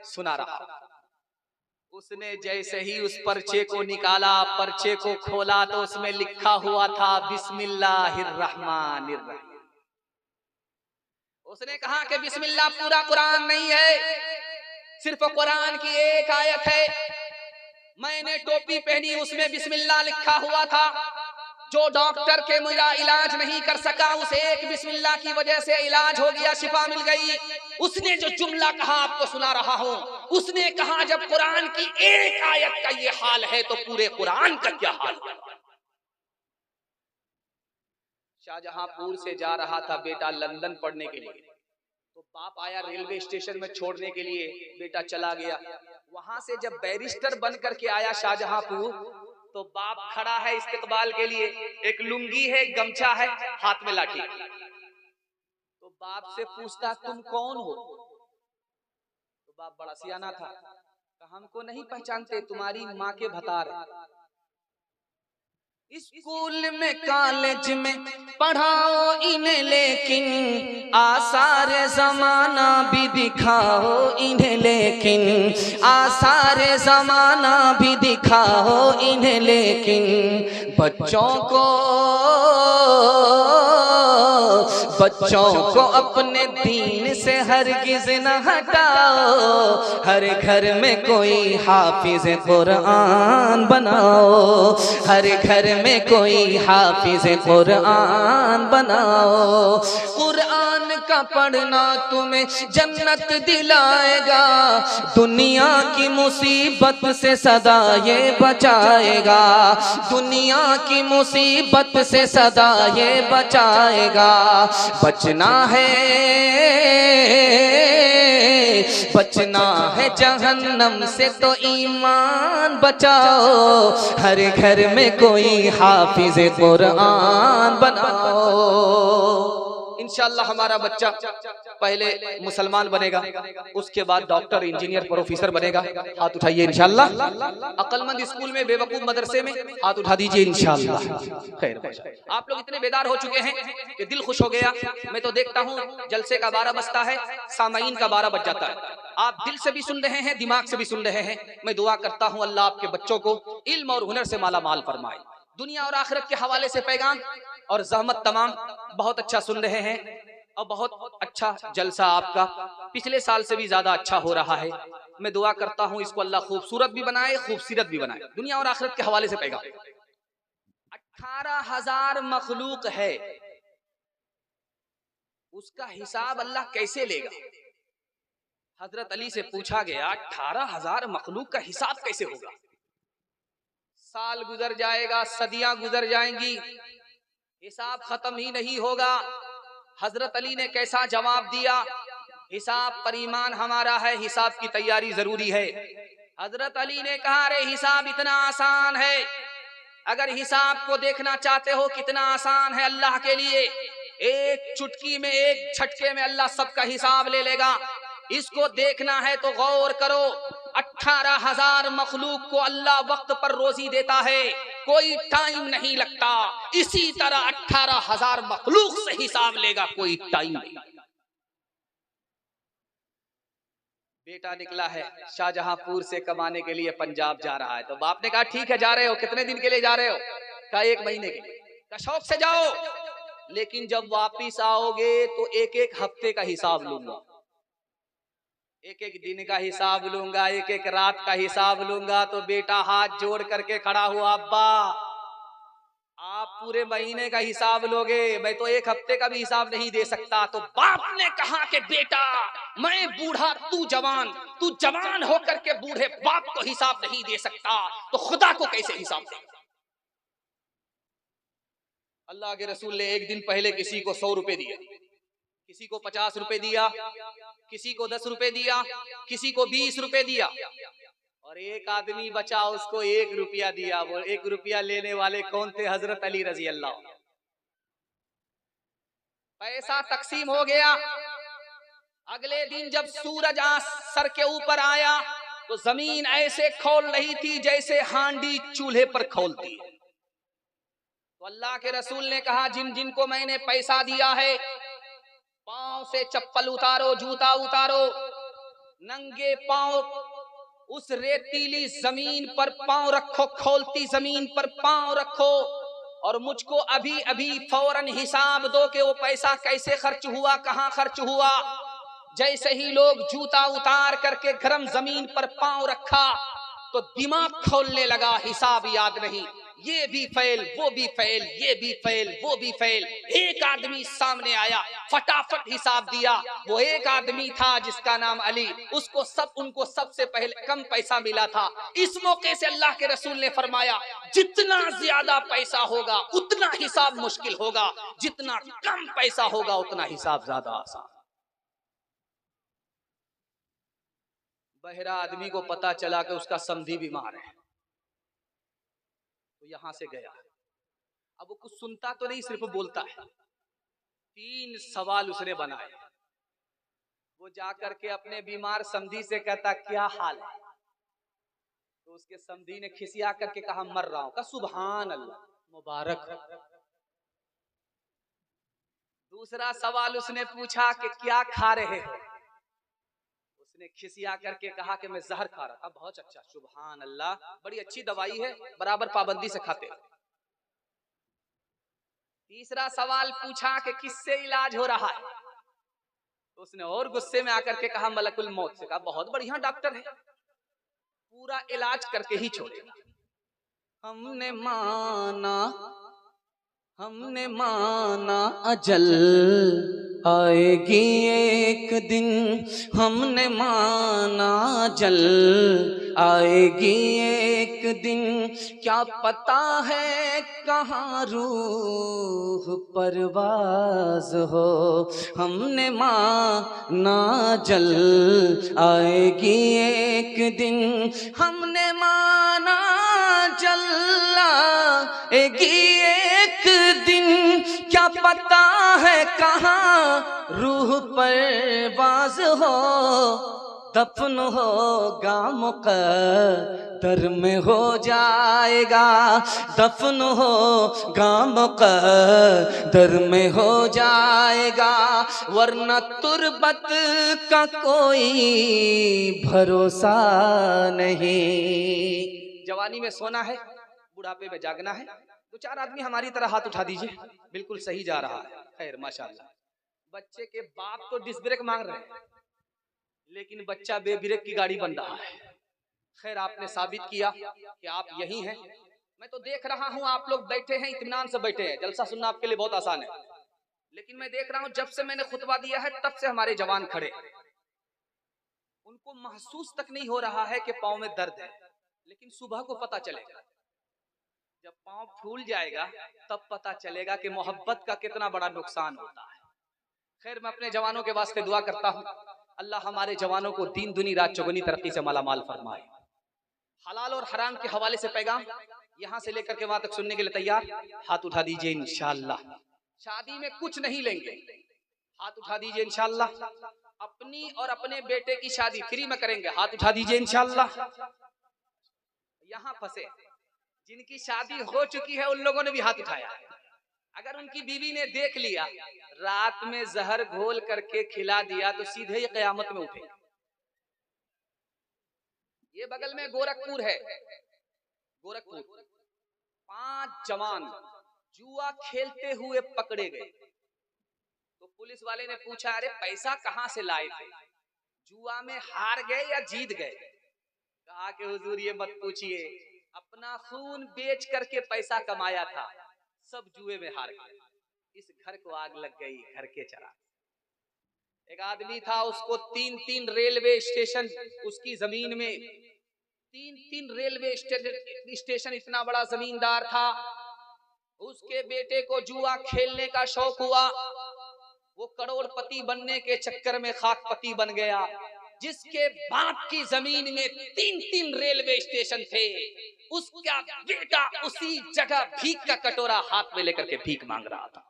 सुना रहा। उसने जैसे ही उस पर्चे को निकाला, पर्चे को खोला, तो उसमें लिखा हुआ था बिस्मिल्लाहिर्रहमानिर्रहीम। उसने कहा कि बिस्मिल्लाह पूरा कुरान नहीं है, सिर्फ कुरान की एक आयत है। मैंने टोपी पहनी, उसमें बिस्मिल्लाह लिखा हुआ था। जो डॉक्टर के मेरा इलाज नहीं कर सका, उस एक बिस्मिल्लाह की वजह से इलाज हो गया, शिफा मिल गई। उसने जो जुमला कहा आपको सुना रहा हूं, उसने कहा जब कुरान की एक आयत का ये हाल है तो पूरे कुरान का क्या हाल है। शाहजहांपुर से जा रहा था बेटा लंदन पढ़ने के लिए, तो बाप आया रेलवे स्टेशन में छोड़ने के लिए, बेटा चला गया। वहां से जब बैरिस्टर बन करके आया शाहजहांपुर, तो बाप खड़ा है इस्तकबाल के लिए, एक लुंगी है, गमछा है, हाथ में लाठी। तो बाप से पूछता तुम कौन हो। तो बाप बड़ा सियाना था, हमको नहीं पहचानते, तुम्हारी माँ के भतार है। स्कूल में कॉलेज में पढ़ाओ इन्हें, लेकिन आसार जमाना भी दिखाओ इन्हें, लेकिन आसार जमाना भी दिखाओ इन्हें, लेकिन बच्चों को अपने दीन से हरगिज न हटाओ। हर घर में कोई हाफिज कुरान बनाओ, हर घर में कोई हाफिज कुरान बनाओ। कुरान का पढ़ना तुम्हें जन्नत दिलाएगा, दुनिया की मुसीबत से सदा ये बचाएगा, दुनिया की मुसीबत से सदा ये बचाएगा। बचना है जहन्नम से तो ईमान बचाओ, हर घर में कोई हाफिज कुरान बनाओ। इंशाअल्लाह हमारा बच्चा पहले मुसलमान बनेगा, उसके बाद डॉक्टर, इंजीनियर, प्रोफेसर बनेगा। हाथ उठाइए इंशाअल्लाह। अक्लमंद स्कूल में, बेवकूफ मदरसे में हाथ उठा दीजिए इंशाअल्लाह। खैर, आप लोग इतने बेदार हो चुके हैं कि दिल खुश हो गया। मैं तो देखता हूँ जलसे का 12 बजता है, सामाईन का 12 बज जाता है। आप दिल से भी सुन रहे हैं, दिमाग से भी सुन रहे हैं। मैं दुआ करता हूँ अल्लाह आपके बच्चों को इल्म और हुनर से माला माल फरमाए। दुनिया और आखिरत के हवाले से पैगाम और ज़हमत तमाम बहुत अच्छा सुन रहे हैं, और बहुत अच्छा जलसा आपका पिछले साल से भी ज्यादा अच्छा हो रहा है। मैं दुआ करता हूँ इसको अल्लाह खूबसूरत भी बनाए, खूबसूरत भी बनाए। दुनिया और आखिरत के हवाले से पैगाम। 18,000 मखलूक है, उसका हिसाब अल्लाह कैसे लेगा। हजरत अली से पूछा गया 18,000 मखलूक का हिसाब कैसे होगा। साल गुजर जाएगा, सदियां गुजर जाएंगी, हिसाब खत्म ही नहीं होगा। हजरत अली ने कैसा जवाब दिया, हिसाब पर ईमान हमारा है, हिसाब की तैयारी जरूरी है। हजरत अली ने कहा रे हिसाब इतना आसान है, अगर हिसाब को देखना चाहते हो कितना आसान है अल्लाह के लिए, एक चुटकी में, एक झटके में अल्लाह सबका हिसाब ले लेगा। इसको देखना है तो गौर करो, 18,000 मखलूक को अल्लाह वक्त पर रोजी देता है, कोई टाइम नहीं लगता। इसी तरह 18,000 मखलूक से हिसाब लेगा, कोई टाइम नहीं। बेटा निकला है शाहजहांपुर से कमाने के लिए पंजाब जा रहा है, तो बाप ने कहा ठीक है जा रहे हो, कितने दिन के लिए जा रहे हो। कहा 1 महीने के लिए। कहा शौक से जाओ, लेकिन जब वापिस आओगे तो एक एक हफ्ते का हिसाब लूंगा, एक एक दिन का हिसाब लूंगा, एक एक रात का हिसाब लूंगा। तो बेटा हाथ जोड़ करके खड़ा हुआ, अब्बा आप पूरे महीने का हिसाब लोगे, मैं तो एक हफ्ते का भी हिसाब नहीं दे सकता। तो बाप ने कहा कि बेटा मैं बूढ़ा, तू जवान होकर के बूढ़े बाप को हिसाब नहीं दे सकता, तो खुदा को कैसे हिसाब दे। अल्लाह के रसूल ने एक दिन पहले किसी को 100 रुपए दिए, किसी को 50 रुपए दिया, किसी को 10 रुपए दिया, किसी को 20 रुपए दिया, और एक आदमी बचा उसको 1 रुपया दिया। वो 1 रुपया लेने वाले कौन थे? हजरत अली रजी अल्लाह। पैसा तकसीम हो गया। अगले दिन जब सूरज सर के ऊपर आया तो जमीन ऐसे खौल रही थी जैसे हांडी चूल्हे पर खौलती है। तो अल्लाह के रसूल ने कहा, जिन जिन को मैंने पैसा दिया है, पांव से चप्पल उतारो, जूता उतारो, नंगे पांव उस रेतीली जमीन पर पांव रखो, खौलती जमीन पर पांव रखो, और मुझको अभी अभी फौरन हिसाब दो कि वो पैसा कैसे खर्च हुआ, कहां खर्च हुआ। जैसे ही लोग जूता उतार करके गर्म जमीन पर पांव रखा तो दिमाग खोलने लगा, हिसाब याद नहीं, ये भी फेल, वो भी फेल, ये भी फेल, वो भी फेल। एक आदमी सामने आया, फटाफट हिसाब दिया। वो एक आदमी था जिसका नाम अली, उनको सबसे पहले कम पैसा मिला था। इस मौके से अल्लाह के रसूल ने फरमाया, जितना ज्यादा पैसा होगा उतना हिसाब मुश्किल होगा, जितना कम पैसा होगा उतना हिसाब ज्यादा आसान। बहरा आदमी को पता चला कि उसका समधी बीमार है, तो यहां से गया। अब वो कुछ सुनता तो नहीं, सिर्फ बोलता है। 3 सवाल उसने बनाए। वो जाकर के अपने बीमार समधी से कहता, क्या हाल है? तो उसके समधी ने खिसिया करके कहा, मर रहा हूं। कहा, सुभान अल्लाह, मुबारक। दूसरा सवाल उसने पूछा कि क्या खा रहे हो? उसने खिसिया करके कहा कि मैं जहर खा रहा था। बहुत अच्छा, सुभान अल्लाह, बड़ी अच्छी दवाई है, बराबर पाबंदी से खाते। तीसरा सवाल पूछा कि किससे इलाज हो रहा है? तो उसने और गुस्से में आकर के कहा, मलकुल मौत से। कहा, बहुत बढ़िया डॉक्टर है, पूरा इलाज करके ही छोड़ेगा। हमने माना अजल आएगी एक दिन, हमने माना अजल आएगी एक दिन, क्या पता है कहाँ रूह परवाज हो। हमने माना अजल आएगी एक दिन, हमने माना अजल आएगी एक दिन, क्या पता है कहाँ रूह परवाज हो। दफन होगा मुक़द्दर में हो जाएगा, दफन होगा मुक़द्दर में हो जाएगा, वरना तुरबत का कोई भरोसा नहीं। जवानी में सोना है, बुढ़ापे में जागना है। 2-4 आदमी हमारी तरह हाथ उठा दीजिए, बिल्कुल सही जा रहा है। खैर माशाल्लाह। बच्चे के बाप तो डिस्क ब्रेक मांग रहे हैं, लेकिन बच्चा बेब्रेक की गाड़ी बन रहा है। खैर, आपने साबित किया कि आप यही हैं। मैं तो देख रहा हूं आप लोग बैठे हैं, इत्मीनान से बैठे हैं, जलसा सुनना आपके लिए बहुत आसान है। लेकिन मैं देख रहा हूं जब से मैंने खुतबा दिया है तब से हमारे जवान खड़े, उनको महसूस तक नहीं हो रहा है कि पाँव में दर्द है। लेकिन सुबह को पता चलेगा, जब पाँव फूल जाएगा तब पता चलेगा कि मोहब्बत का कितना बड़ा नुकसान होता है। खैर, मैं अपने जवानों के वास्ते दुआ करता हूँ, अल्लाह हमारे जवानों को दीन दुनी रात चौगुनी तरक्की से मालामाल फरमाए। हलाल और हराम के हवाले से पैगाम यहाँ से लेकर के वहां तक सुनने के लिए तैयार? हाथ उठा दीजिए इंशाअल्लाह। शादी में कुछ नहीं लेंगे, हाथ उठा दीजिए इंशाअल्लाह। अपनी और अपने बेटे की शादी फ्री में करेंगे, हाथ उठा दीजिए इंशाअल्लाह। यहाँ फंसे जिनकी शादी हो चुकी है उन लोगों ने भी हाथ उठाया। अगर उनकी बीवी ने देख लिया, रात में जहर घोल करके खिला दिया तो सीधे ही कयामत में उठे। ये बगल में गोरखपुर है, गोरखपुर 5 जवान जुआ खेलते हुए पकड़े गए। तो पुलिस वाले ने पूछा, अरे पैसा कहां से लाए थे? जुआ में हार गए या जीत गए? कहा कि हुजूर ये मत पूछिए, अपना खून बेच करके पैसा कमाया था, सब जुए में हार गए। इस घर को आग लग गई, घर के चरा। एक आदमी था, उसको 3-3 रेलवे स्टेशन, उसकी जमीन में 3-3 रेलवे स्टेशन, इतना बड़ा जमींदार था। उसके बेटे को जुआ खेलने का शौक हुआ, वो करोड़पति बनने के चक्कर में खाकपति बन गया। जिसके बाप की जमीन में 3-3 रेलवे स्टेशन थे, उसका बेटा उसी जगह भीख का कटोरा हाथ में लेकर के भीख मांग रहा था।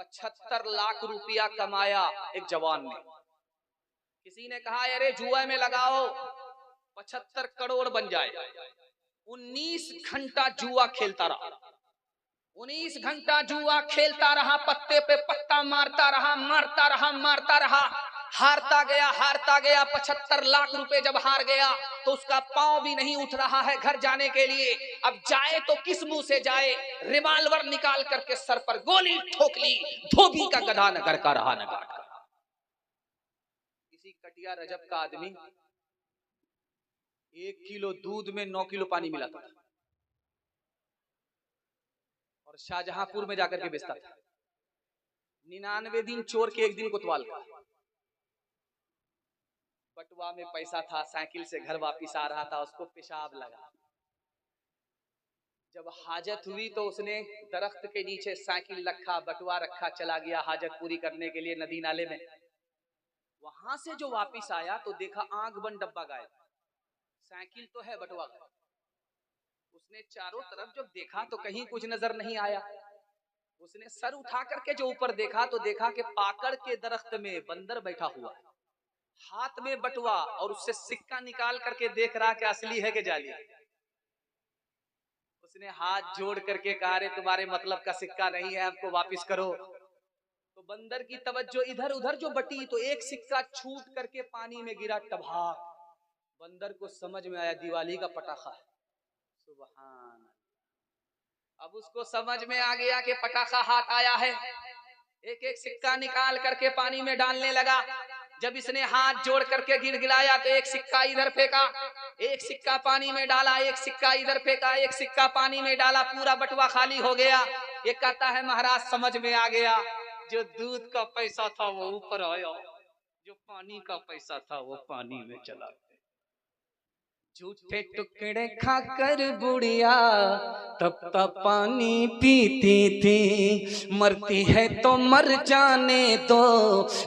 75 लाख रुपया कमाया एक जवान ने। किसी ने कहा अरे जुआ में लगाओ 75 करोड़ बन जाए। 19 घंटा जुआ खेलता रहा, 19 घंटा जुआ खेलता रहा, पत्ते पे पत्ता मारता रहा, मारता रहा, मारता रहा, हारता गया, हारता गया। 75 लाख रुपए जब हार गया तो उसका पांव भी नहीं उठ रहा है घर जाने के लिए। अब जाए तो किस मुंह से जाए? रिवाल्वर निकाल करके सर पर गोली ठोक ली, धोबी का गधा न घर का रहा न घाट का। किसी कटिया रजब का आदमी 1 किलो दूध में 9 किलो पानी मिलाता था और शाहजहांपुर में जाकर के बेचता था। 99 दिन चोर के 1 दिन कोतवाल का। बटुआ में पैसा था, साइकिल से घर वापिस आ रहा था, उसको पेशाब लगा। जब हाजत हुई तो उसने दरख्त के नीचे साइकिल रखा, बटुआ रखा, चला गया हाजत पूरी करने के लिए नदी नाले में। वहां से जो वापिस आया तो देखा आंख बंद डब्बा गायब, साइकिल तो है बटुआ गायब। उसने चारों तरफ जब देखा तो कहीं कुछ नजर नहीं आया। उसने सर उठा करके जो ऊपर देखा तो देखा कि पाकड़ के दरख्त में बंदर बैठा हुआ है, हाथ में बटुआ, और उससे सिक्का निकाल करके देख रहा कि असली है कि जाली। उसने हाथ जोड़ करके कहा रे तुम्हारे मतलब का सिक्का नहीं है, हमको वापिस करो। तो बंदर की तवज्जो इधर उधर जो बटी तो एक सिक्का छूट करके पानी में गिरा, टभाक। बंदर को समझ में आया दिवाली का पटाखा है। सुभान। अब उसको समझ में आ गया कि पटाखा हाथ आया है। एक एक सिक्का निकाल करके पानी में डालने लगा। जब इसने हाथ जोड़ करके गिड़गिड़ाया तो एक सिक्का इधर फेंका, एक सिक्का पानी में डाला, एक सिक्का इधर फेंका, एक सिक्का पानी में डाला, पूरा बटुआ खाली हो गया। ये कहता है महाराज समझ में आ गया, जो दूध का पैसा था वो ऊपर आया, जो पानी का पैसा था वो पानी में चला गया। झूठे टुकड़े खाकर बुढ़िया तब तक पानी पीती थी, मरती है तो मर जाने दो,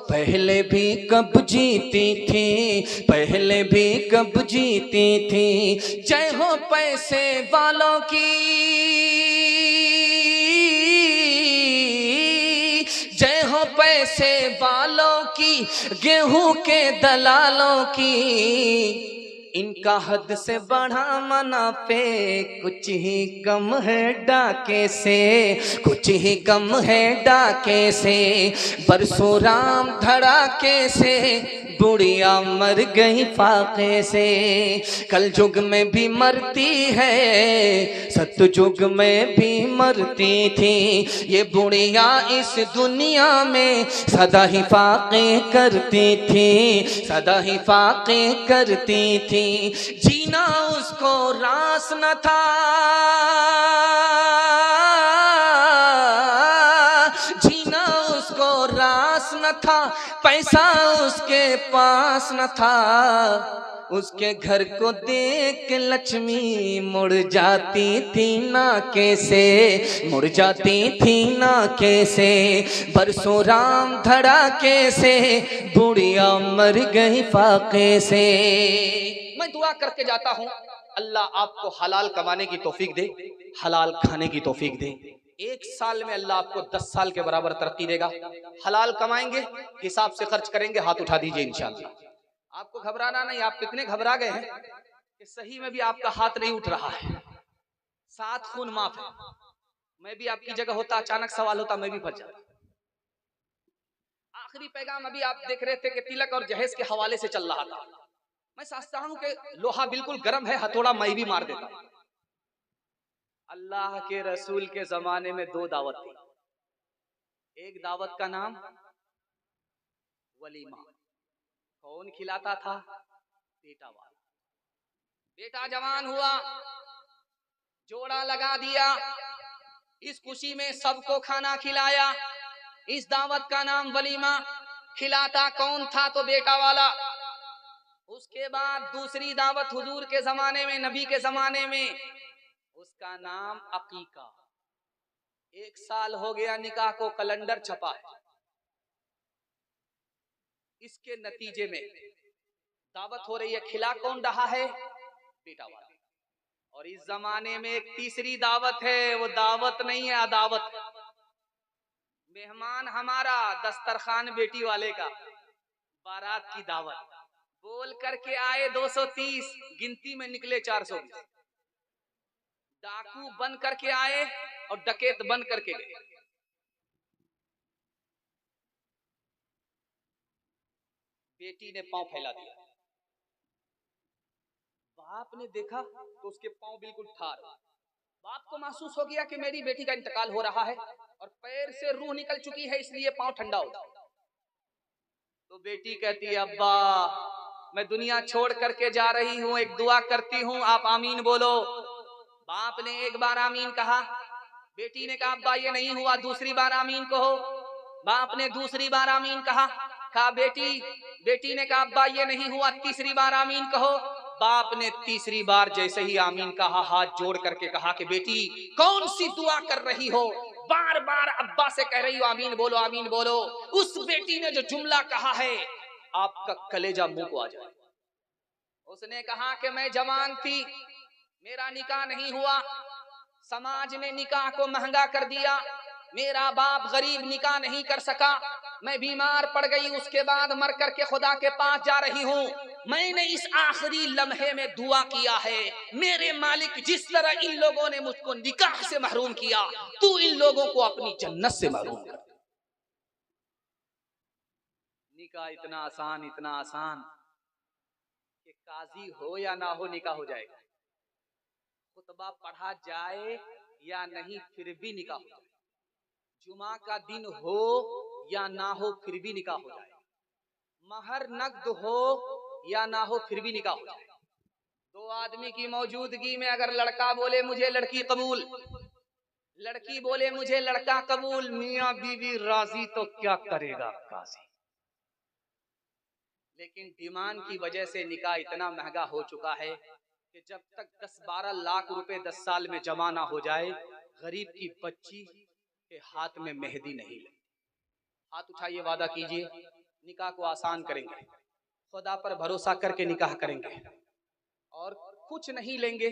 पहले भी कब जीती थी, पहले भी कब जीती थी। जय हो पैसे वालों की, जय हो पैसे वालों की, गेहूं के दलालों की। इनका हद से बढ़ा मुनाफे, कुछ ही कम है डाके से, कुछ ही कम है डाके से। बरसों राम धड़ाके से, बुढ़िया मर गई फाके से। कल युग में भी मरती है, सतयुग में भी मरती थी। ये बुढ़िया इस दुनिया में सदा ही फाके करती थी, सदा ही फाके करती थी। जीना उसको रास न था, जीना उसको रास न था, पैसा उसके पास न था। उसके घर को देख लक्ष्मी मुड़ जाती थी ना कैसे, मुड़ जाती थी ना कैसे। बरसों राम धड़ाके से, बुढ़िया मर गई फाके से। मैं दुआ करके जाता हूँ अल्लाह आपको हलाल कमाने की तौफीक दे, हलाल खाने की तौफीक दे। 1 साल में अल्लाह आपको 10 साल के बराबर तरक्की देगा। हलाल कमाएंगे, हिसाब से खर्च करेंगे, हाथ उठा दीजिए इंशाअल्लाह। आपको घबराना नहीं। आप कितने घबरा गए हैं कि सही में भी आपका हाथ नहीं उठ रहा है। 7 खून माफ है। मैं भी आपकी जगह होता, अचानक सवाल होता, मैं भी फंस जाता। आखिरी पैगाम अभी आप देख रहे थे कि तिलक और जहेज के हवाले से चल रहा था। मैं समझता हूं कि लोहा बिल्कुल गर्म है, हथौड़ा मैं भी मार देता। अल्लाह के रसूल के जमाने में 2 दावत थी। एक दावत का नाम वलीमा। कौन खिलाता था? बेटा वाला। बेटा जवान हुआ, जोड़ा लगा दिया, इस खुशी में सबको खाना खिलाया। इस दावत का नाम वलीमा। खिलाता कौन था? तो बेटा वाला। उसके बाद दूसरी दावत हुजूर के जमाने में, नबी के जमाने में, उसका नाम अकीका। 1 साल हो गया निकाह को, कैलेंडर छपा है। इसके नतीजे में दावत हो रही है। खिला कौन रहा है? बेटा वाला। और इस जमाने में एक तीसरी दावत है, वो दावत नहीं है, अदावत। मेहमान हमारा, दस्तरखान बेटी वाले का, बारात की दावत, बोल करके आए 230, गिनती में निकले 420। डाकू बन करके आए और डकैत बन करके गए। बेटी ने पांव फैला दिया, बाप ने देखा तो उसके पांव बिल्कुल ठाड़। बाप को महसूस हो गया कि मेरी बेटी का इंतकाल हो रहा है और पैर से रूह निकल चुकी है, इसलिए पांव ठंडा हो। तो बेटी कहती है, अब्बा मैं दुनिया छोड़ करके जा रही हूँ, एक दुआ करती हूँ, आप आमीन बोलो। बाप ने एक बार आमीन कहा, बेटी ने कहा अब्बा ये नहीं हुआ, दूसरी बार आमीन कहो। बाप ने दूसरी बार आमीन कहा बेटी ने कहा अब्बा ये नहीं हुआ, तीसरी बार आमीन कहो। बाप ने तीसरी बार जैसे ही आमीन कहा, हाथ जोड़ करके कहा कि बेटी कौन सी दुआ कर रही हो, बार बार अब्बा से कह रही हो आमीन बोलो आमीन बोलो। उस बेटी ने जो जुमला कहा है आपका कलेजा मुंह को आ जाए। उसने कहा कि मैं जवान थी, मेरा निकाह नहीं हुआ, समाज ने निकाह को महंगा कर दिया, मेरा बाप गरीब निकाह नहीं कर सका, मैं बीमार पड़ गई, उसके बाद मर करके खुदा के पास जा रही हूँ। मैंने इस आखिरी लम्हे में दुआ किया है, मेरे मालिक जिस तरह इन लोगों ने मुझको निकाह से महरूम किया, तू इन लोगों को अपनी जन्नत से महरूम कर। निकाह इतना आसान कि काजी हो या ना हो निकाह हो जाएगा, खुतबा पढ़ा जाए या नहीं फिर भी निकाह हो जाए, जुमा का दिन हो या ना हो फिर भी निकाह हो जाए, महर नकद हो या ना हो फिर भी निकाह हो जाए। दो आदमी की मौजूदगी में अगर लड़का बोले मुझे लड़की कबूल, लड़की बोले मुझे लड़का कबूल, मियां बीवी राजी तो क्या करेगा काजी। लेकिन डिमांड की वजह से निकाह इतना महंगा हो चुका है कि जब तक 10-12 लाख रुपए 10 साल में जमा ना हो जाए, गरीब की बच्ची के हाथ में मेहंदी नहीं लगी। हाथ उठाइए, वादा कीजिए निकाह को आसान करेंगे, खुदा पर भरोसा करके निकाह करेंगे और कुछ नहीं लेंगे,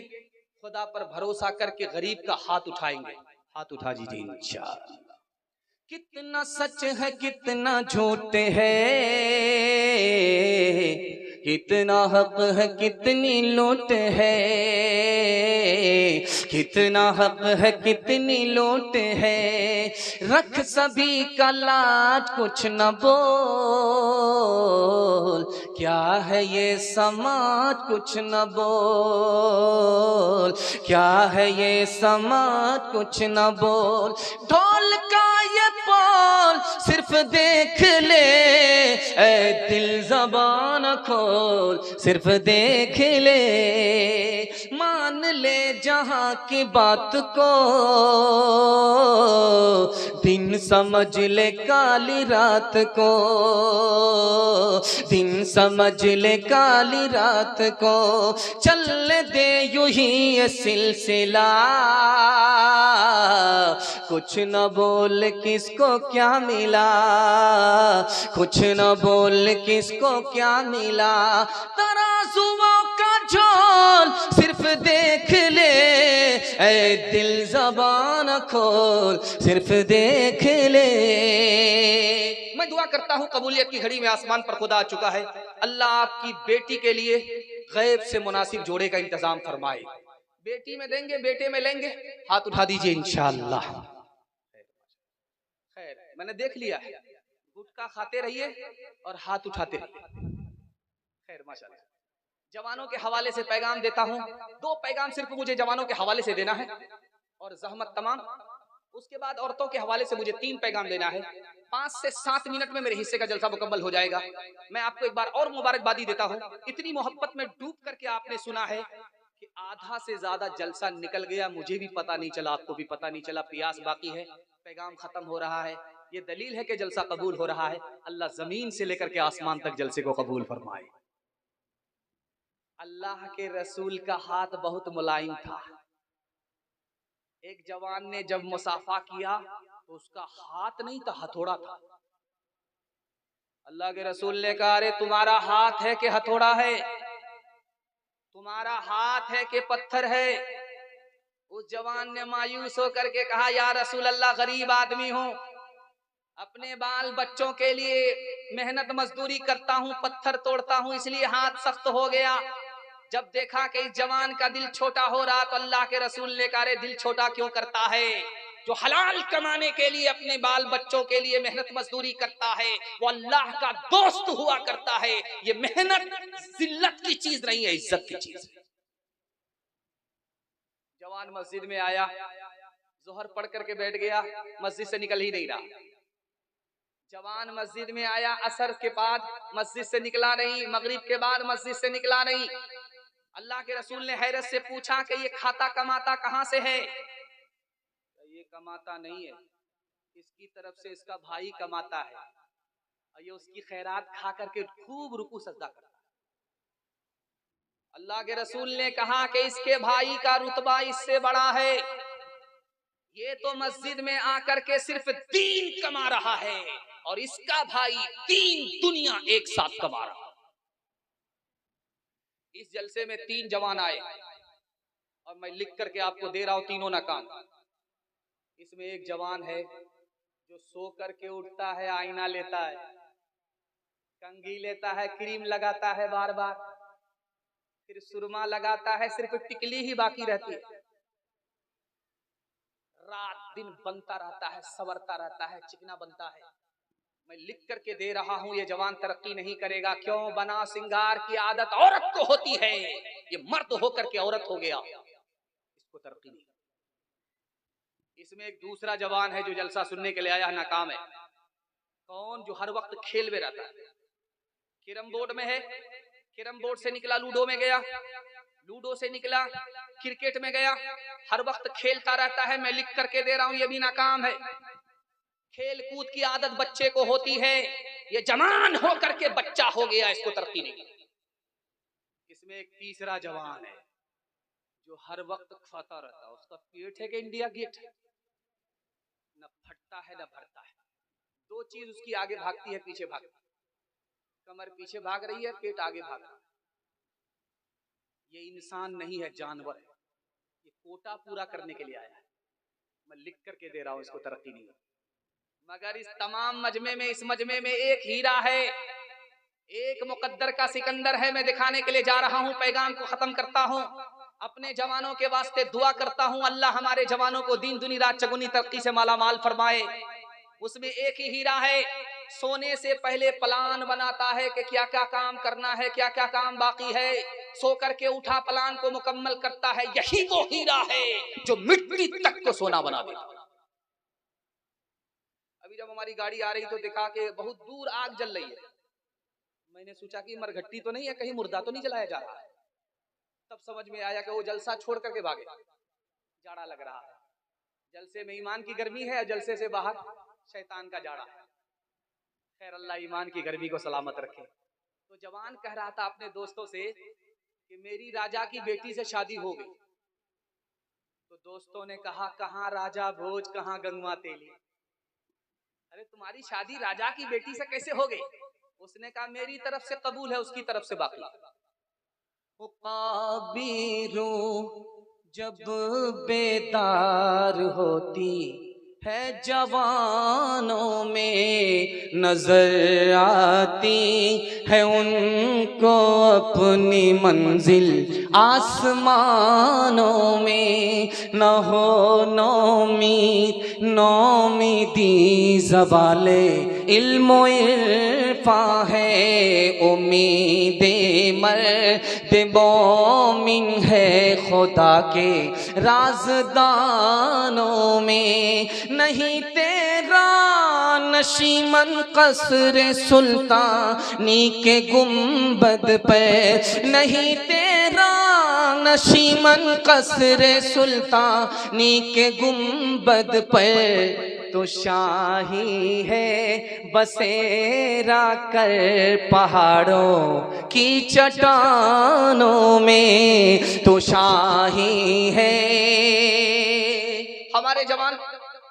खुदा पर भरोसा करके गरीब का हाथ उठाएंगे। हाथ उठा दीजिए इंशाअल्लाह। कितना सच है कितना झूठ है, कितना हक है कितनी लूट है, कितना हक है कितनी लूट है, रख सभी का लाज कुछ न बोल, क्या है ये समाज कुछ न बोल, क्या है ये समाज कुछ न बोल। ढोल का ये बोल सिर्फ देख ले, ऐ दिल ज़बान खोल सिर्फ देख ले, मान ले जहां की बात को, दिन समझ ले काली रात को, दिन समझ ले काली रात को, चल दे यूं ही ये सिलसिला, कुछ न बोल किसको क्या मिला, कुछ न बोल किसको क्या मिला, तराजुओं का झोल सिर्फ देख ले, ऐ दिल ज़बान खोल सिर्फ देख ले। मैं दुआ करता हूँ कबूलियत की घड़ी में आसमान पर खुदा आ चुका है, अल्लाह आपकी बेटी के लिए गैब से मुनासिब जोड़े का इंतजाम फरमाए। बेटी में देंगे बेटे में लेंगे, हाथ उठा दीजिए इंशाअल्लाह। खैर मैंने देख लिया है, गुटखा खाते रहिए और हाथ उठाते रहिए। खैर माशाअल्लाह। जवानों के हवाले से पैगाम देता हूँ, 2 पैगाम सिर्फ मुझे जवानों के हवाले से देना है और जहमत तमाम। उसके बाद औरतों के हवाले से मुझे 3 पैगाम देना है। 5 से 7 मिनट में मेरे हिस्से का जलसा मुकम्मल हो जाएगा। मैं आपको एक बार और मुबारकबादी देता हूँ, इतनी मोहब्बत में डूब करके आपने सुना है कि आधा से ज्यादा जलसा निकल गया, मुझे भी पता नहीं चला, आपको भी पता नहीं चला, प्यास बाकी है, पैगाम खत्म हो रहा है। ये दलील है कि जलसा कबूल हो रहा है। अल्लाह जमीन से लेकर के आसमान तक जलसे को कबूल फरमाए। अल्लाह के रसूल का हाथ बहुत मुलायम था। एक जवान ने जब मुसाफा किया तो उसका हाथ नहीं था, हथौड़ा था। अल्लाह के रसूल ने कहा, अरे तुम्हारा हाथ है कि हथौड़ा है, तुम्हारा हाथ है कि पत्थर है। उस जवान ने मायूस होकर के कहा, या रसूल अल्लाह गरीब आदमी हूं, अपने बाल बच्चों के लिए मेहनत मजदूरी करता हूँ, पत्थर तोड़ता हूँ, इसलिए हाथ सख्त हो गया। जब देखा कि इस जवान का दिल छोटा हो रहा तो अल्लाह के रसूल ने कहा, दिल छोटा क्यों करता है? जो हलाल कमाने के लिए अपने बाल बच्चों के लिए मेहनत मजदूरी करता है वो अल्लाह का दोस्त हुआ करता है। ये मेहनत जिल्लत की चीज नहीं है, इज्जत की चीज है। जवान मस्जिद में आया, जोहर पढ़ करके बैठ गया, मस्जिद से निकल ही नहीं रहा। जवान मस्जिद में आया, असर के बाद मस्जिद से निकला नहीं, मगरिब के बाद मस्जिद से निकला नहीं। अल्लाह के रसूल ने हैरत से पूछा कि ये खाता कमाता कहां से है? ये कमाता नहीं है, इसकी तरफ से इसका भाई कमाता है और ये उसकी खैरात खा करके खूब रुकू सजदा करता है। अल्लाह के रसूल ने कहा कि इसके भाई का रुतबा इससे बड़ा है, ये तो मस्जिद में आकर के सिर्फ दीन कमा रहा है और इसका भाई तीन दुनिया एक साथ कमा रहा है। इस जलसे में 3 जवान आए और मैं लिख करके आपको दे रहा हूं, तीनों नाकाम। इसमें एक जवान है जो सो करके उठता है, आईना लेता है, कंघी लेता है, क्रीम लगाता है बार बार, फिर सुरमा लगाता है, सिर्फ टिकली ही बाकी रहती है। रात दिन बनता रहता है, संवरता रहता है, चिकना बनता है। मैं लिख करके दे रहा हूं, ये जवान तरक्की नहीं करेगा। क्यों? बना सिंगार की आदत औरत को होती है, ये मर्द होकर के औरत हो गया, इसको तरक्की नहीं। इसमें एक दूसरा जवान है जो जलसा सुनने के लिए आया है, नाकाम है। कौन? जो हर वक्त खेल में रहता है, कैरम बोर्ड में है, कैरम बोर्ड से निकला लूडो में गया, लूडो से निकला क्रिकेट में गया, हर वक्त खेलता रहता है। मैं लिख करके दे रहा हूं, ये भी नाकाम है। खेल कूद की आदत बच्चे को होती है, ये जवान होकर के बच्चा हो गया, इसको तरक्की नहीं। इसमें एक तीसरा जवान है जो हर वक्त खाता रहता है, उसका पेट है कि इंडिया गेट, न फटता है न भरता है। 2 चीज उसकी आगे भागती है, पीछे भागती है। कमर पीछे भाग रही है, पेट आगे भाग रहा है। ये इंसान नहीं है, जानवर है। ये कोटा पूरा करने के लिए आया है। मैं लिख करके दे रहा हूं, इसको तरक्की नहीं है। मगर इस तमाम मजमे में, इस मजमे में एक हीरा है, एक मुकद्दर का सिकंदर है। मैं दिखाने के लिए जा रहा हूं, पैगाम को खत्म करता हूं। अपने जवानों के वास्ते दुआ करता हूं, अल्लाह हमारे जवानों को दीन दुनी रात चगुनी तरक्की से माला माल फरमाए। उसमें एक ही हीरा है, सोने से पहले प्लान बनाता है कि क्या क्या काम करना है, क्या क्या काम बाकी है। सो करके उठा, प्लान को मुकम्मल करता है। यही वो हीरा है जो मिट्टी तक को सोना बना देता। अभी जब हमारी गाड़ी आ रही तो देखा कि बहुत दूर आग जल रही है। मैंने सोचा कि मरघट्टी तो नहीं है, कहीं मुर्दा तो नहीं जलाया जा रहा है। तब समझ में आया कि वो जलसा छोड़ करके भागे, जाड़ा लग रहा है। जलसे में ईमान की गर्मी है, जलसे से बाहर शैतान का जाड़ा है। खैर, अल्लाह ईमान की गर्मी को सलामत रखे। तो जवान कह रहा था अपने दोस्तों से कि मेरी राजा की बेटी से शादी हो गई। तो दोस्तों ने कहा, कहां राजा भोज, कहां गंगवा तेली। अरे तुम्हारी शादी राजा की बेटी से कैसे हो गई? उसने कहा, मेरी तरफ से कबूल है, उसकी तरफ से बाकी। काबीरू जब बेदार होती है जवानों में, नजर आती है उनको अपनी मंजिल आसमानों में। न हो नौमीद नौमीदी ज़वाले इल्मो इरफा है, उम्मीदे मर्द मोमिन है खुदा के राज़दानों में। नहीं तेरा नशीमन कसर सुल्तानी के गुंबद पर, नहीं तेरा नशीमन कसर सुल्तानी के गुंबद पर, तो शाही है बसेरा कर पहाड़ों की चट्टानों में, तो शाही है। हमारे जवान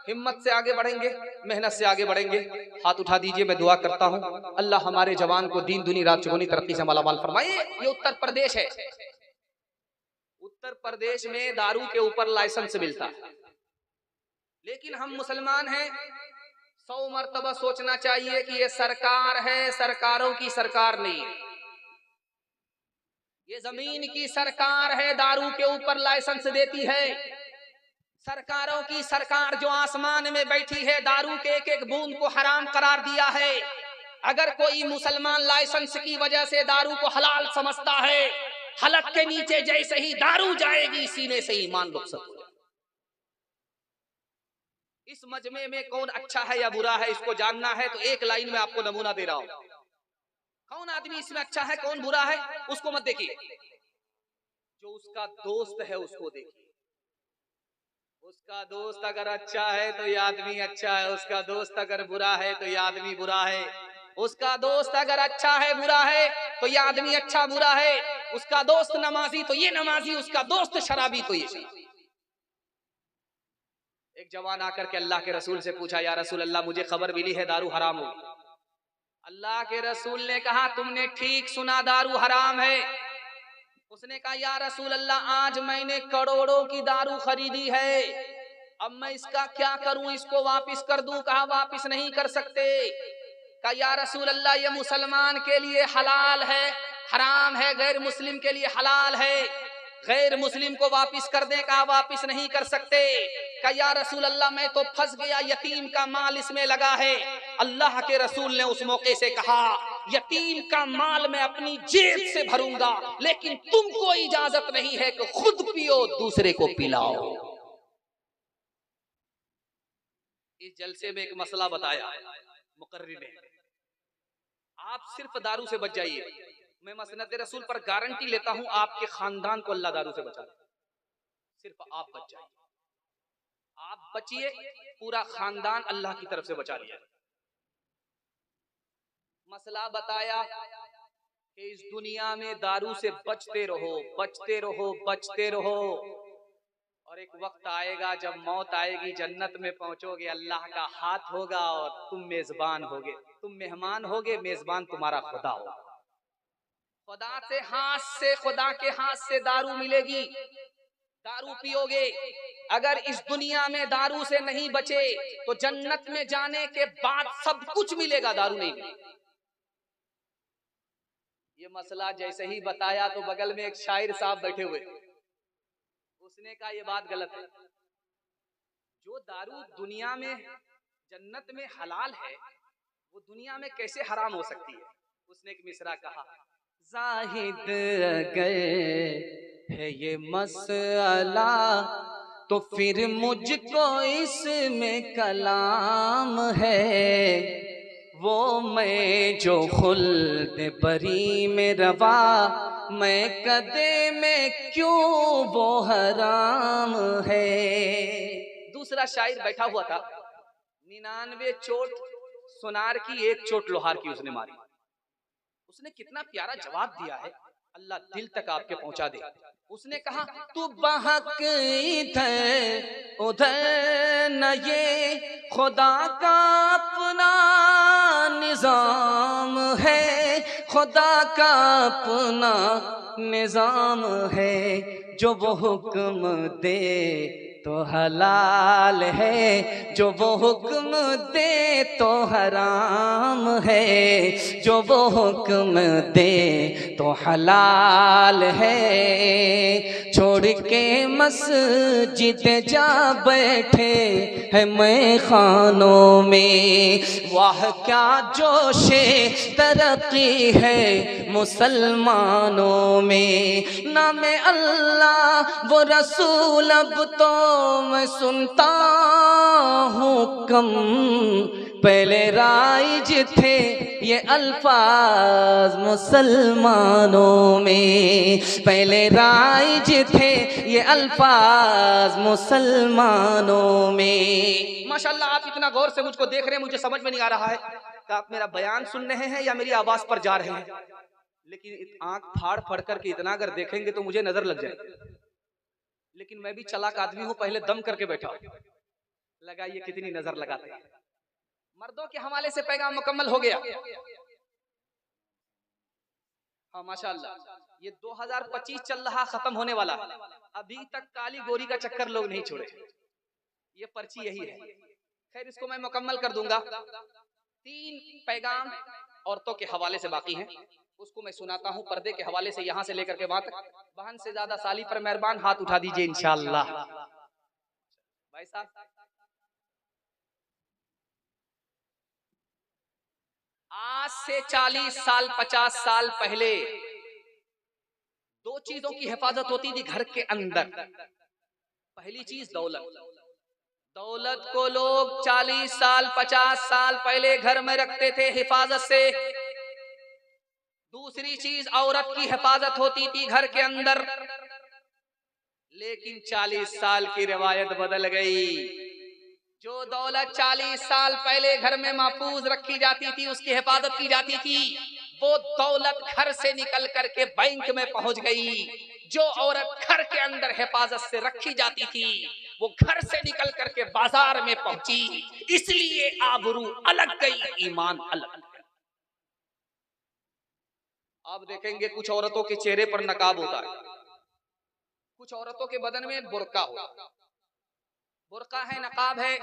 हिम्मत से आगे बढ़ेंगे, मेहनत से आगे बढ़ेंगे। हाथ उठा दीजिए, मैं दुआ करता हूँ अल्लाह हमारे जवान को दीन दुनी रात चुगनी तरक्की से मालामाल फरमाए। ये उत्तर प्रदेश है। उत्तर प्रदेश में दारू के ऊपर लाइसेंस मिलता है, लेकिन हम मुसलमान हैं, 100 मर्तबा सोचना चाहिए कि ये सरकार है, सरकारों की सरकार नहीं है। ये जमीन की सरकार है, दारू के ऊपर लाइसेंस देती है। सरकारों की सरकार जो आसमान में बैठी है, दारू के एक एक बूंद को हराम करार दिया है। अगर कोई मुसलमान लाइसेंस की वजह से दारू को हलाल समझता है, हलक के नीचे जैसे ही दारू जाएगी, सीने से ईमान रुखसत हो जाएगा। इस मजमे में कौन अच्छा है या बुरा है, इसको जानना है तो एक लाइन में आपको नमूना दे रहा हूं। कौन आदमी इसमें अच्छा है, कौन बुरा है, उसको मत देखिए। जो उसका दोस्त है उसको देखिए। उसका दोस्त अगर अच्छा है तो ये आदमी अच्छा है, उसका दोस्त अगर बुरा है तो ये आदमी बुरा है। उसका दोस्त अगर अच्छा है, बुरा है तो ये आदमी अच्छा बुरा है। उसका दोस्त नमाजी तो ये नमाजी, उसका दोस्त शराबी तो ये शराबी। एक जवान आकर के अल्लाह के रसूल से पूछा, या रसूल अल्लाह मुझे खबर मिली है दारू हराम होगी। अल्लाह के रसूल ने कहा, तुमने ठीक सुना, दारू हराम है। उसने कहा, या रसूल अल्लाह आज मैंने करोड़ों की दारू खरीदी है, अब मैं इसका क्या करूं, इसको वापस कर दूं? कहा वापस नहीं कर सकते। कहा या रसूल अल्लाह ये मुसलमान के लिए हलाल है, हराम है, गैर मुस्लिम के लिए हलाल है, गैर मुस्लिम को वापस कर दे। कहा वापस नहीं कर सकते। कहा या रसूल अल्लाह मैं तो फंस गया, यतीम का माल इसमें लगा है। अल्लाह के रसूल ने उस मौके से कहा, यतीम का माल मैं अपनी जेब से भरूंगा, लेकिन तुमको इजाजत नहीं है कि खुद पियो दूसरे को पिलाओ। इस जलसे में एक मसला बताया मुकर्रिर ने, आप सिर्फ दारू से बच जाइए। मैं मसनद रसूल पर गारंटी लेता हूं, आपके खानदान को अल्लाह दारू से बचा ले। सिर्फ आप बच जाइए, आप बचिए, पूरा खानदान अल्लाह की तरफ से बचा लिया। मसला बताया कि इस दुनिया में दारू से बचते रहो, बचते रहो, बचते रहो, और एक वक्त आएगा जब मौत आएगी, जन्नत में पहुंचोगे, अल्लाह का हाथ होगा और तुम मेजबान होगे। तुम मेहमान होगे, मेजबान तुम्हारा खुदा होगा। खुदा से हाथ से, खुदा के हाथ से दारू मिलेगी, दारू पियोगे। अगर इस दुनिया में दारू से नहीं बचे तो जन्नत में जाने के बाद सब कुछ मिलेगा, दारू नहीं मिलेगा। ये मसला जैसे ही बताया तो बगल में एक शायर साहब बैठे हुए, उसने कहा ये बात गलत है। जो दारू दुनिया में जन्नत में हलाल है, वो दुनिया में कैसे हराम हो सकती है? उसने एक मिसरा कहा, जाहिद अगर है ये मसला तो फिर मुझको इसमें कलाम है। वो मैं जो खुल्द बरी में रवा, मैं कदे में क्यों वो हराम है। दूसरा शायर बैठा हुआ था, 99 चोट सोनार की, एक चोट लोहार की उसने मारी। उसने कितना प्यारा जवाब दिया है, अल्लाह दिल तक आपके पहुंचा दे। उसने कहा, तू बहक इधर उधर न, ये खुदा का अपना निजाम है, खुदा का अपना निजाम है। जो वो हुक्म दे तो हलाल है, जो वो हुक्म दे तो हराम है, जो वो हुक्म दे तो हलाल है। छोड़ के मस्जिद जा बैठे है मैं खानों में, वाह क्या जोशे तरक्की है मुसलमानों में। नामे अल्लाह वो रसूल अब तो मैं सुनता हूँ कम, पहले राइज थे ये अल्फाज मुसलमानों में, पहले राइज थे ये अल्फाज मुसलमानों में। माशाल्लाह आप इतना गौर से मुझको देख रहे हैं, मुझे समझ में नहीं आ रहा है कि आप मेरा बयान सुन रहे हैं या मेरी आवाज पर जा रहे हैं, लेकिन आंख फाड़ फाड़ करके इतना अगर देखेंगे तो मुझे नजर लग जाए। लेकिन मैं भी चालाक आदमी हूं, पहले दम करके बैठा, लगाइए कितनी नजर लगाते हैं। मर्दों के हवाले से पैगाम मुकम्मल हो गया। हाँ माशाल्लाह, ये 2025 चल रहा, खत्म होने वाला, अभी तक काली गोरी का चक्कर लोग नहीं छोड़े। ये पर्ची यही है, खैर इसको मैं मुकम्मल कर दूंगा। 3 पैगाम औरतों के हवाले से बाकी हैं, उसको मैं सुनाता हूँ पर्दे के हवाले से, यहां से लेकर के वहां तक। बहन से ज्यादा साली पर मेहरबान हाथ उठा दीजिए इंशाअल्लाह। भाई साहब, आज से 40 साल 50 साल पहले 2 चीजों की हिफाजत होती थी घर के अंदर। पहली चीज दौलत। दौलत को लोग 40 साल 50 साल पहले घर में रखते थे हिफाजत से। दूसरी चीज औरत की हिफाजत होती थी घर के अंदर। लेकिन 40 साल की रिवायत बदल गई। जो दौलत 40 साल पहले घर में महफूज रखी जाती थी, उसकी हिफाजत की जाती थी, वो दौलत घर से निकल करके बैंक में पहुंच गई। जो औरत घर के अंदर हिफाजत से रखी जाती थी, वो घर से निकल करके बाजार में पहुंची। इसलिए आबरू अलग गई, ईमान अलग। आप देखेंगे कुछ औरतों के चेहरे पर नकाब होता है, कुछ औरतों के बदन में बुर्का होता है। बुर्का है, नकाब है,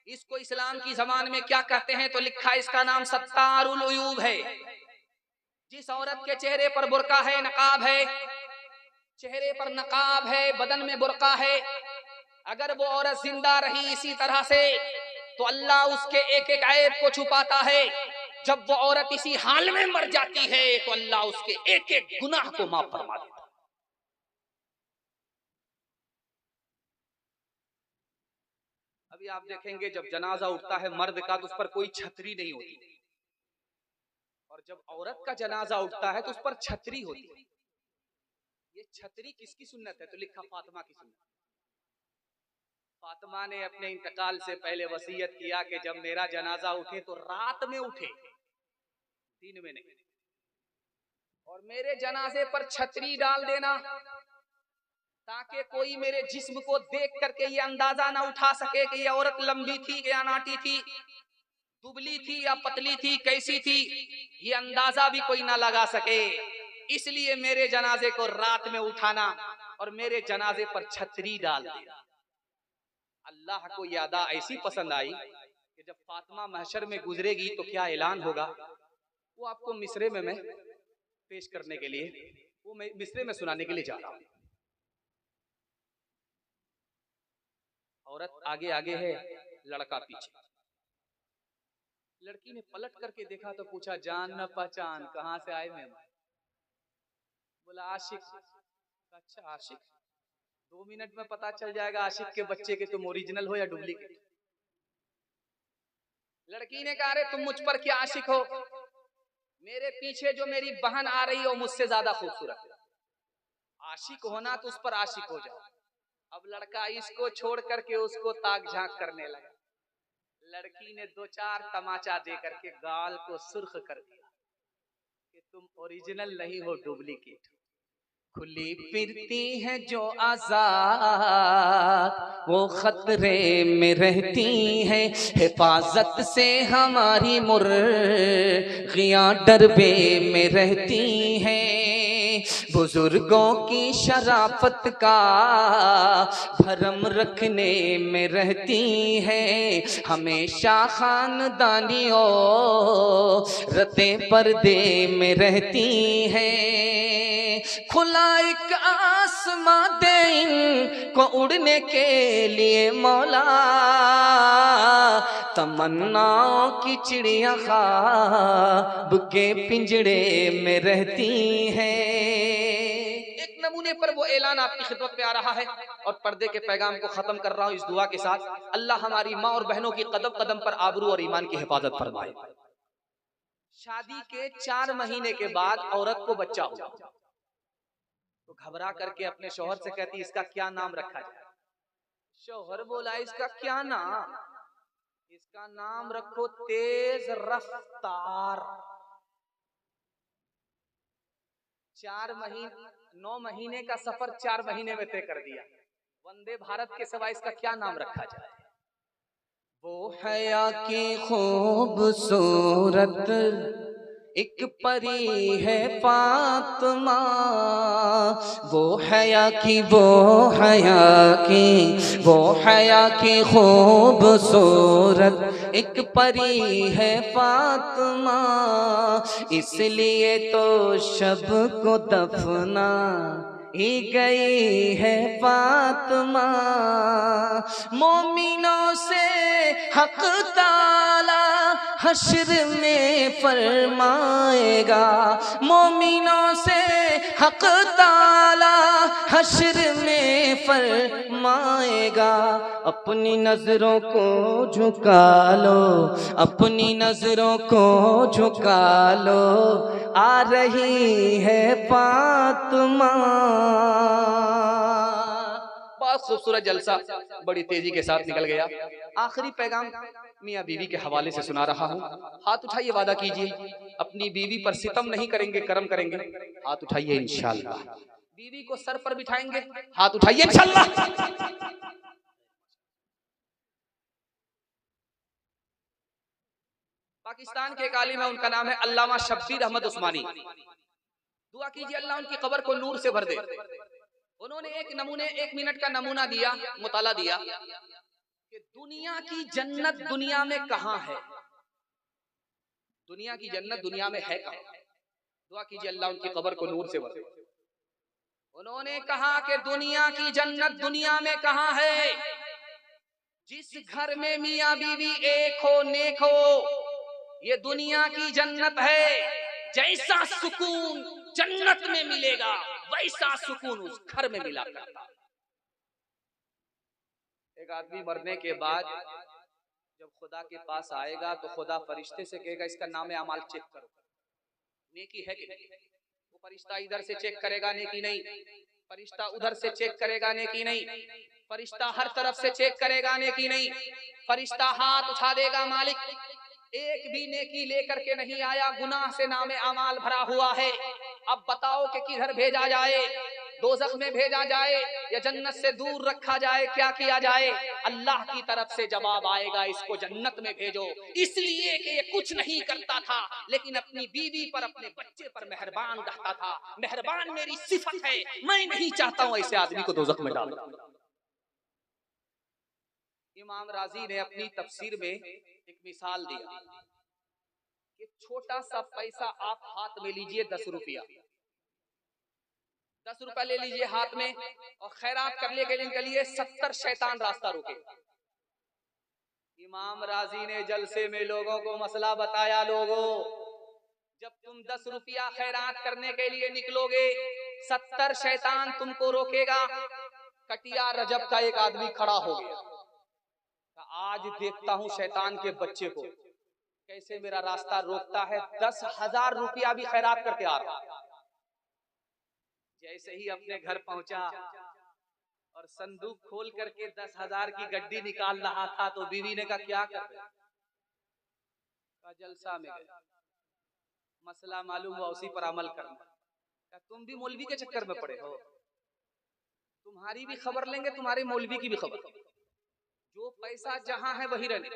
इसको इस्लाम की जबान में क्या कहते हैं तो लिखा है, इसका नाम सत्तारुल उयूब है। जिस औरत के चेहरे पर बुर्का है, नकाब है, चेहरे पर नकाब है, बदन में बुर्का है, अगर वो औरत जिंदा रही इसी तरह से तो अल्लाह उसके एक एक ऐब को छुपाता है। जब वो औरत इसी हाल में मर जाती है तो अल्लाह उसके एक एक गुनाह को माफ फरमा देता है। अभी आप देखेंगे जब जनाजा उठता है मर्द का तो उस पर कोई छतरी नहीं होती, और जब औरत का जनाजा उठता है तो उस पर छतरी होती है। ये छतरी किसकी सुन्नत है तो लिखा फातिमा की सुन्नत। फातिमा ने अपने इंतकाल से पहले वसीयत किया कि जब मेरा जनाजा उठे तो रात में उठे, दिन में नहीं, और मेरे जनाजे पर छतरी डाल देना ताकि कोई मेरे जिस्म को देख करके ये अंदाजा ना उठा सके कि ये औरत लंबी थी या नाटी थी, दुबली थी या पतली थी, कैसी थी, ये अंदाजा भी कोई ना लगा सके। इसलिए मेरे जनाजे को रात में उठाना और मेरे जनाजे पर छतरी डाल देना। अल्लाह को ये अदा ऐसी पसंद आई कि जब फातिमा महशर में गुजरेगी तो क्या ऐलान होगा, वो आपको मिसरे में मैं पेश करने के लिए, वो मैं मिसरे में सुनाने के लिए जा रहा हूं। औरत आगे आगे है, लड़का पीछे। लड़की ने पलट करके देखा तो पूछा, जान न पहचान, कहां से आए मेहमान? बोला आशिक। अच्छा आशिक, 2 मिनट में पता चल जाएगा आशिक के बच्चे के तुम ओरिजिनल हो या डुप्लीकेट। लड़की ने कहा, अरे तुम मुझ पर क्या आशिक हो? मेरे पीछे जो मेरी बहन आ रही हो मुझसे ज्यादा खूबसूरत है। आशिक होना तो उस पर आशिक हो जाओ। अब लड़का इसको छोड़ करके उसको ताक झांक करने लगा। लड़की ने 2-4 तमाचा दे करके गाल को सुर्ख कर दिया कि तुम ओरिजिनल नहीं हो, डुप्लीकेट। खुली फिरती है जो आजाद वो खतरे में रहती है, हिफाजत से हमारी मुर्गियां डरबे में रहती हैं। बुजुर्गों की शराफत का भरम रखने में रहती है, हमेशा खानदानियों रते पर्दे में रहती है। खुला एक आसमां दे इनको उड़ने के लिए मौला, तमन्नाओं की चिड़िया ख्वाब के पिंजड़े में रहती हैं। एक नमूने पर वो ऐलान आपकी खिदमत में आ रहा है और पर्दे के पैगाम को खत्म कर रहा हूं इस दुआ के साथ, अल्लाह हमारी माँ और बहनों की कदम कदम पर आबरू और ईमान की हिफाजत फरमाए। शादी के 4 महीने के बाद औरत को बच्चा हुआ तो घबरा करके अपने शौहर से कहती, इसका क्या नाम रखा जाए? शौहर बोला, इसका क्या नाम? इसका नाम रखो तेज रफ्तार। 9 महीने का सफर 4 महीने में तय कर दिया। वंदे भारत के सिवा इसका क्या नाम रखा जाए? वो हया की खूबसूरत एक परी है फातिमा, वो हया की वो हया की वो हया की खूबसूरत एक परी है फातिमा, इसलिए तो शब को दफना ही गई है फातिमा। मोमिनों से हक ताला हश्र में फरमाएगा, मोमिनों से हक ताला हश्र में फरमाएगा। अपनी नजरों को झुका लो, अपनी नजरों को झुका लो, आ रही है फातिमा। बहुत खूबसूरत जलसा बड़ी तेजी के साथ निकल गया। आखिरी पैगाम मियाँ बीवी के हवाले से सुना रहा हूँ। हाथ उठाइए, वादा कीजिए अपनी बीवी पर सितम नहीं करेंगे, करम करेंगे। हाथ उठाइए इंशाअल्लाह। बीवी को सर पर बिठाएंगे, हाथ उठाइए इंशाअल्लाह। पाकिस्तान के एक आलिम है, उनका नाम है अल्लामा शब्बीर अहमद उस्मानी। दुआ कीजिए अल्लाह उनकी कब्र को नूर से भर दे। उन्होंने एक मिनट का नमूना दिया, मुताला दिया कि दुनिया की जन्नत दुनिया में कहाँ है, दुनिया की जन्नत दुनिया में है कहाँ। दुआ कीजिए अल्लाह उनकी कब्र को नूर से भर दे। उन्होंने कहा कि दुनिया की जन्नत दुनिया में कहाँ है, जिस घर में मियाँ बीवी एक हो, नेक हो, ये दुनिया की जन्नत है। जैसा सुकून जन्नत में मिलेगा वैसा सुकून उस घर में मिला करता। एक आदमी मरने के बाद जब खुदा के पास आएगा तो खुदा फरिश्ते से कहेगा इसका नाम अमाल चेक करो, नेकी है कि नहीं। वो फरिश्ता इधर से चेक करेगा, नेकी नहीं। फरिश्ता उधर से चेक करेगा, नेकी नहीं। फरिश्ता हर तरफ से चेक करेगा, नेकी नहीं। फरिश्ता हाथ उठा देगा, मालिक एक भी नेकी लेकर के नहीं आया, गुनाह से नामे अमाल भरा हुआ है। अब बताओ कि किधर भेजा जाए, दोज़ख में भेजा जाए या जन्नत से दूर रखा जाए, क्या किया जाए। अल्लाह की तरफ से जवाब आएगा, इसको जन्नत में भेजो, इसलिए कि ये कुछ नहीं करता था लेकिन अपनी बीवी पर, अपने बच्चे पर मेहरबान रहता था। मेहरबान मेरी सिफत है, मैं नहीं चाहता हूं ऐसे आदमी को दोज़ख में डालो। इमाम राजी ने अपनी तफसीर में एक मिसाल दिया कि छोटा सा पैसा आप हाथ में लीजिए, 10 रुपया, 10 रुपया ले लीजिए हाथ में और खैरात करने के लिए निकलिए, 70 शैतान रास्ता रोके। इमाम राजी ने जलसे में लोगों को मसला बताया, लोगों जब तुम 10 रुपया खैरात करने के लिए निकलोगे, 70 शैतान तुमको रोकेगा। कटिया रजब का एक आदमी खड़ा हो गया, आज देखता हूं शैतान के बच्चे को कैसे मेरा रास्ता रोकता है, 10,000 रुपया भी खैरात करके आ रहा। जैसे ही अपने घर पहुंचा और संदूक खोल करके 10,000 की गड्डी निकाल रहा था तो बीवी ने कहा क्या कर रहे? का जलसा में गया, मसला मालूम हुआ, उसी पर अमल करना। का तुम भी मौलवी के चक्कर में पड़े हो, तुम्हारी भी खबर लेंगे, तुम्हारे मौलवी की भी खबर। जो पैसा जहां है वही रहने।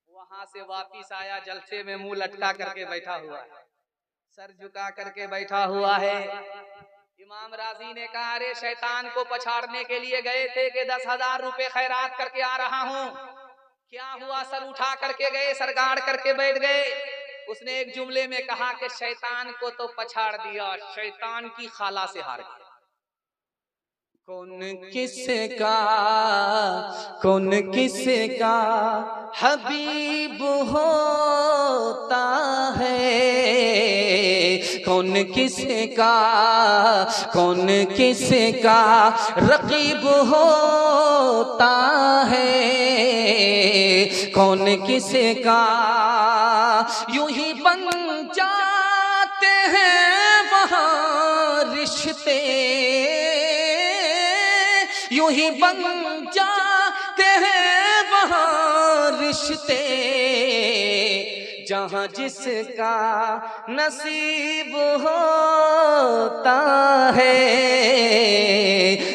वहां से वापिस आया, जलसे में मुंह लटका करके बैठा हुआ है, सर झुका करके बैठा हुआ है। इमाम राजी ने कहा अरे शैतान को पछाड़ने के लिए गए थे कि 10,000 रुपए खैरात करके आ रहा हूं, क्या हुआ? सर उठा करके गए, सर गाड़ करके बैठ गए। उसने एक जुमले में कहा कि शैतान को तो पछाड़ दिया, शैतान की खाला से हार गया। कौन किसका हबीब होता है, कौन किसका रकीब होता है, कौन किसका यूं ही बन जाते हैं वहाँ रिश्ते, यूं ही बन जाते हैं वहाँ रिश्ते, जहाँ जिसका नसीब होता है,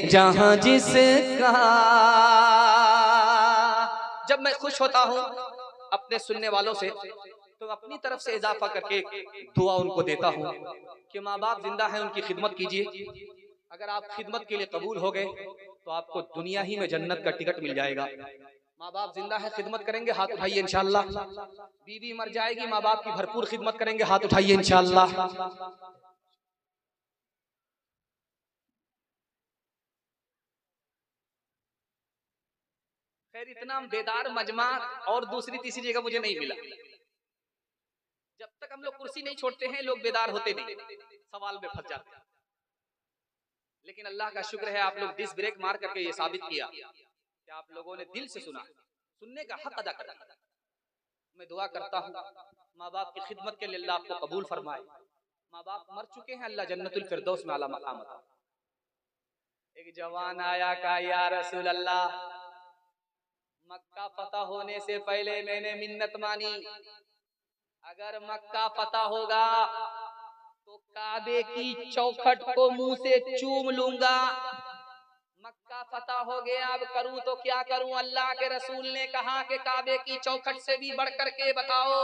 जहाँ जिसका। जब मैं खुश होता हूँ अपने सुनने वालों से तो अपनी तरफ से इजाफा करके दुआ उनको देता हूँ कि माँ बाप जिंदा है उनकी खिदमत कीजिए। अगर आप खिदमत के लिए कबूल हो गए तो आपको दुनिया ही में जन्नत का टिकट मिल जाएगा। माँ बाप जिंदा है, खिदमत करेंगे, हाथ उठाइए इंशाअल्लाह। बीवी मर जाएगी, माँ बाप की भरपूर खिदमत करेंगे, हाथ उठाइए इंशाअल्लाह। खैर इतना बेदार मजमा और दूसरी तीसरी जगह मुझे नहीं मिला। जब तक हम लोग कुर्सी नहीं छोड़ते हैं लोग बेदार होते नहीं, सवाल में फंस जाते हैं। लेकिन अल्लाह का शुक्र है आप लोग डिस ब्रेक मार करके ये साबित किया कि आप लोगों ने दिल से सुना, सुनने का हक अदा करा। मैं दुआ करता हूँ माँ बाप की खिदमत के लिए अल्लाह आपको कबूल फरमाए। माँ बाप मर चुके हैं, अल्लाह जन्नतुल फिरदौस में आला मकाम अता। एक जवान आया कहा या रसूल अल्लाह, मक्का फतह होने से पहले मैंने मिन्नत मानी, अगर मक्का फतह होगा तो काबे की चौखट को मुंह से चूम लूंगा। मक्का फतह हो गया, अब करूं तो क्या करूं? अल्लाह के रसूल ने कहा कि काबे की चौखट से भी बढ़ करके बताओ,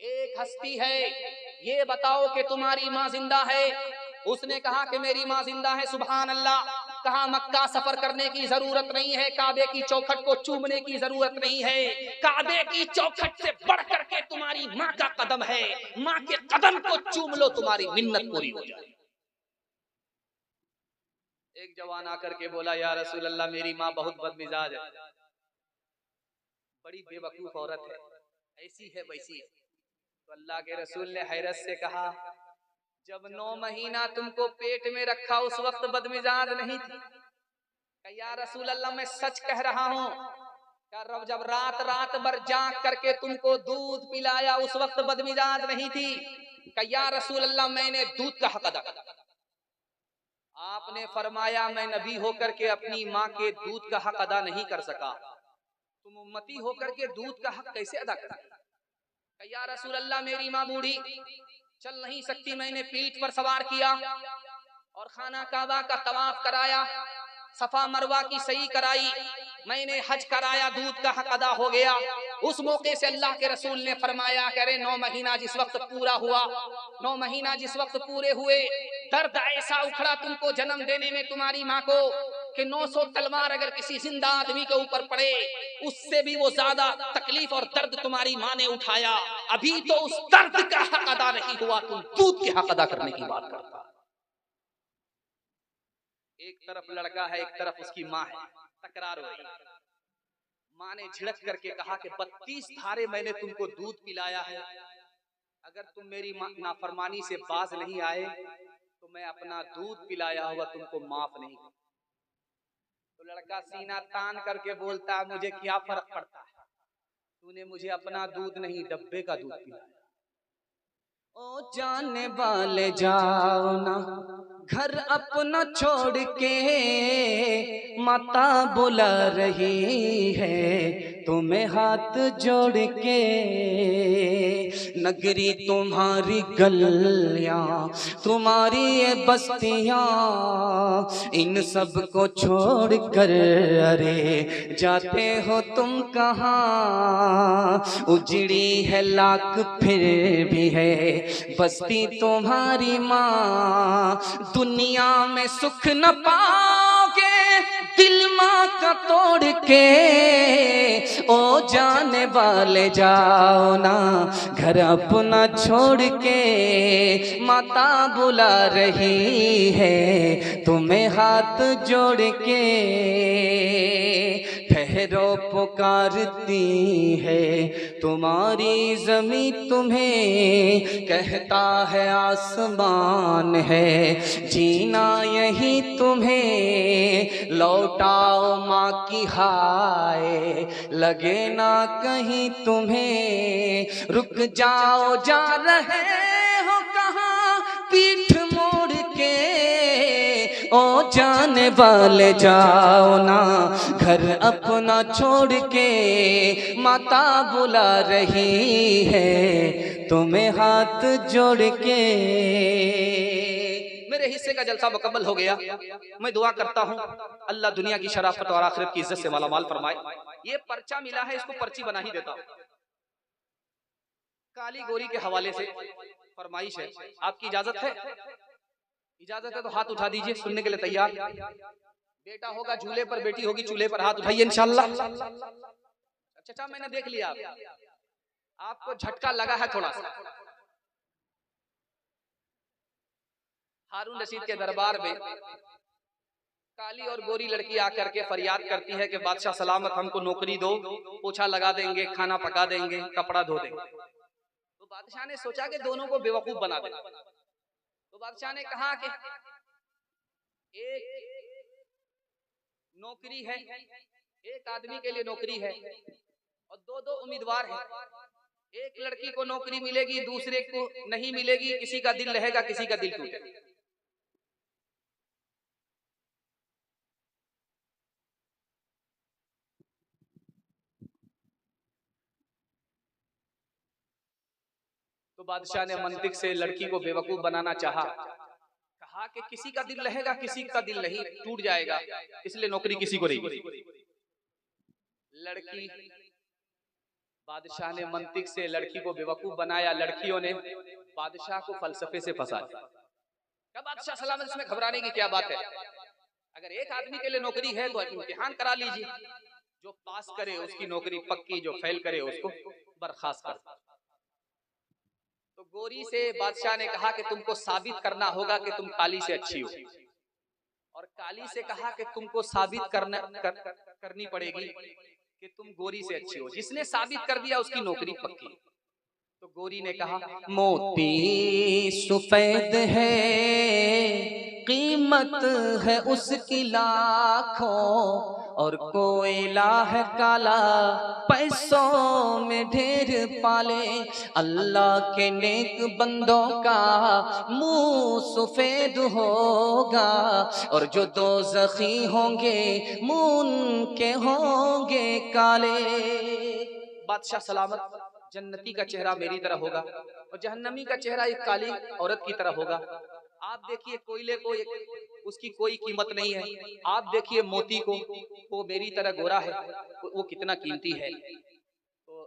एक हस्ती है, ये बताओ कि तुम्हारी माँ जिंदा है। उसने कहा कि मेरी माँ जिंदा है। सुभान अल्लाह। कहा मक्का सफर करने की जरूरत नहीं है, काबे की चौखट को चूमने की जरूरत नहीं है, काबे की चौखट से बढ़ करके तुम्हारी माँ का कदम है, माँ के कदम को चूम लो, तुम्हारी मिन्नत पूरी हो जाए। एक जवान आकर के बोला या रसूल अल्लाह, मेरी माँ बहुत बदमिजाज है, बड़ी बेवकूफ औरत है, ऐसी है वैसी है। तो अल्लाह के रसूल ने हैरत से कहा, जब 9 महीना तुमको पेट में रखा उस वक्त बदमिजाज नहीं थी? या रसूल अल्लाह मैं सच कह रहा हूँ, जब रात रात भर जाग करके तुमको दूध पिलाया उस वक्त बदमिजाज नहीं थी? या रसूल अल्लाह मैंने दूध का हक अदा किया। आपने फरमाया मैं नबी होकर के अपनी माँ के दूध का हक अदा नहीं कर सका, तुम उम्मती होकर के दूध का हक कैसे अदा कर? या रसूल अल्लाह मेरी माँ बूढ़ी चल नहीं सकती, मैंने पीठ पर सवार किया और खाना काबा का तवाफ कराया, सफा मरवा की सही कराई, मैंने हज कराया, दूध का हक अदा हो गया। उस मौके से अल्लाह के रसूल ने फरमाया करे 9 महीना जिस वक्त पूरा हुआ, 9 महीना जिस वक्त पूरे हुए, दर्द ऐसा उखड़ा तुमको जन्म देने में तुम्हारी माँ को कि 900 तलवार अगर किसी जिंदा आदमी के ऊपर पड़े उससे भी वो ज्यादा तकलीफ और दर्द तुम्हारी माँ ने उठाया। अभी तो उस दर्द का हक अदा नहीं हुआ, तुम दूध के हक अदा करने की बात करता। एक तरफ लड़का है, एक तरफ उसकी माँ है, तकरार हो रही। माँ ने झिड़क करके कहा कि 32 धारे मैंने तुमको दूध पिलाया है, अगर तुम मेरी नाफरमानी से बाज नहीं आए तो मैं अपना दूध पिलाया हुआ तुमको माफ नहीं। तो लड़का सीना तान करके बोलता मुझे क्या फर्क पड़ता है, तूने मुझे अपना दूध नहीं डब्बे का दूध पिलाया। ओ जाने वाले जाओ ना घर अपना छोड़ के, माता बुला रही है तुम्हें हाथ जोड़ के, नगरी तुम्हारी गलियां तुम्हारी ये बस्तियां, इन सब को छोड़ कर अरे जाते हो तुम कहाँ? उजड़ी है लाख फिर भी है बस्ती तुम्हारी माँ, दुनिया में सुख न पाओगे दिल माँ का तोड़ के, ओ जाने वाले जाओ ना घर अपना छोड़ के, माता बुला रही है तुम्हें हाथ जोड़ के, ठहरो पुकारती है तुम्हारी जमी तुम्हें, कहता है आसमान है जीना यही तुम्हें, लौटाओ माँ की हाय लगे ना कहीं तुम्हें, रुक जाओ जा रहे हो कहाँ पीठ मोड़ के, ओ जाने वाले जाओ ना घर अपना छोड़ के, माता बुला रही है तुम्हें हाथ जोड़ के। मेरे हिस्से का जलसा मुकम्मल हो गया। मैं दुआ करता हूँ अल्लाह दुनिया की शराफत और आखिरत की इज्जत से मालामाल फरमाए। ये पर्चा मिला है, इसको पर्ची बना ही देता हूँ। काली गोरी के हवाले से फरमाइश है, आपकी इजाजत है? इजाजत है तो हाथ उठा दीजिए, सुनने के लिए तैयार। बेटा होगा झूले पर, बेटी होगी चूल्हे पर, हाथ उठाइए इंशाल्लाह। चाचा मैंने देख लिया, आपको झटका लगा है थोड़ा सा। हारून रशीद के दरबार में काली और गोरी लड़की आकर के फरियाद करती है कि बादशाह सलामत हमको नौकरी दो, पोछा लगा देंगे, खाना पका देंगे, कपड़ा धो देंगे। तो बादशाह ने सोचा कि दोनों को बेवकूफ बना दे। तो बादशाह ने कहा कि एक नौकरी है, एक आदमी के लिए नौकरी है और दो दो उम्मीदवार हैं। एक लड़की को नौकरी मिलेगी, दूसरे को नहीं मिलेगी, किसी का दिल रहेगा, किसी का दिल टूटेगा। तो बादशाह ने मंतिक से लड़की को बेवकूफ बनाना चाहा, कहा कि किसी का दिल रहेगा, किसी का दिल नहीं, टूट जाएगा, इसलिए नौकरी किसी को नहीं। लड़की, बादशाह ने मंतिक से लड़की को बेवकूफ बनाया, लड़कियों ने बादशाह को फलसफे से फंसाया। क्या बादशाह सलामत, इसमें घबराने की क्या बात है? अगर एक आदमी के लिए नौकरी है तो इम्तिहान करा लीजिए, जो पास करे उसकी नौकरी पक्की, जो फेल करे उसको बर्खास्त कर। तो गोरी से बादशाह ने कहा कि तुमको साबित करना होगा कि तुम काली से अच्छी हो, और काली से कहा कि तुमको साबित करनी पड़ेगी कि तुम गोरी से अच्छी हो। जिसने साबित कर दिया उसकी नौकरी पक्की। तो गोरी ने कहा मोती सफेद है, कीमत है उसकी लाखों, और कोयला है काला, पैसों में ढेर पाले। अल्लाह के नेक बंदों का मुंह सफेद होगा, और जो दोज़खी होंगे मुंह के होंगे काले। बादशाह सलामत, जन्नती का चेहरा मेरी तरह होगा और जहन्नमी का चेहरा एक काली औरत की तरह होगा। आप देखिए कोयले को, उसकी कोई कीमत नहीं है। आप देखिए मोती को, वो मेरी तरह गोरा है, वो कितना कीमती है। तो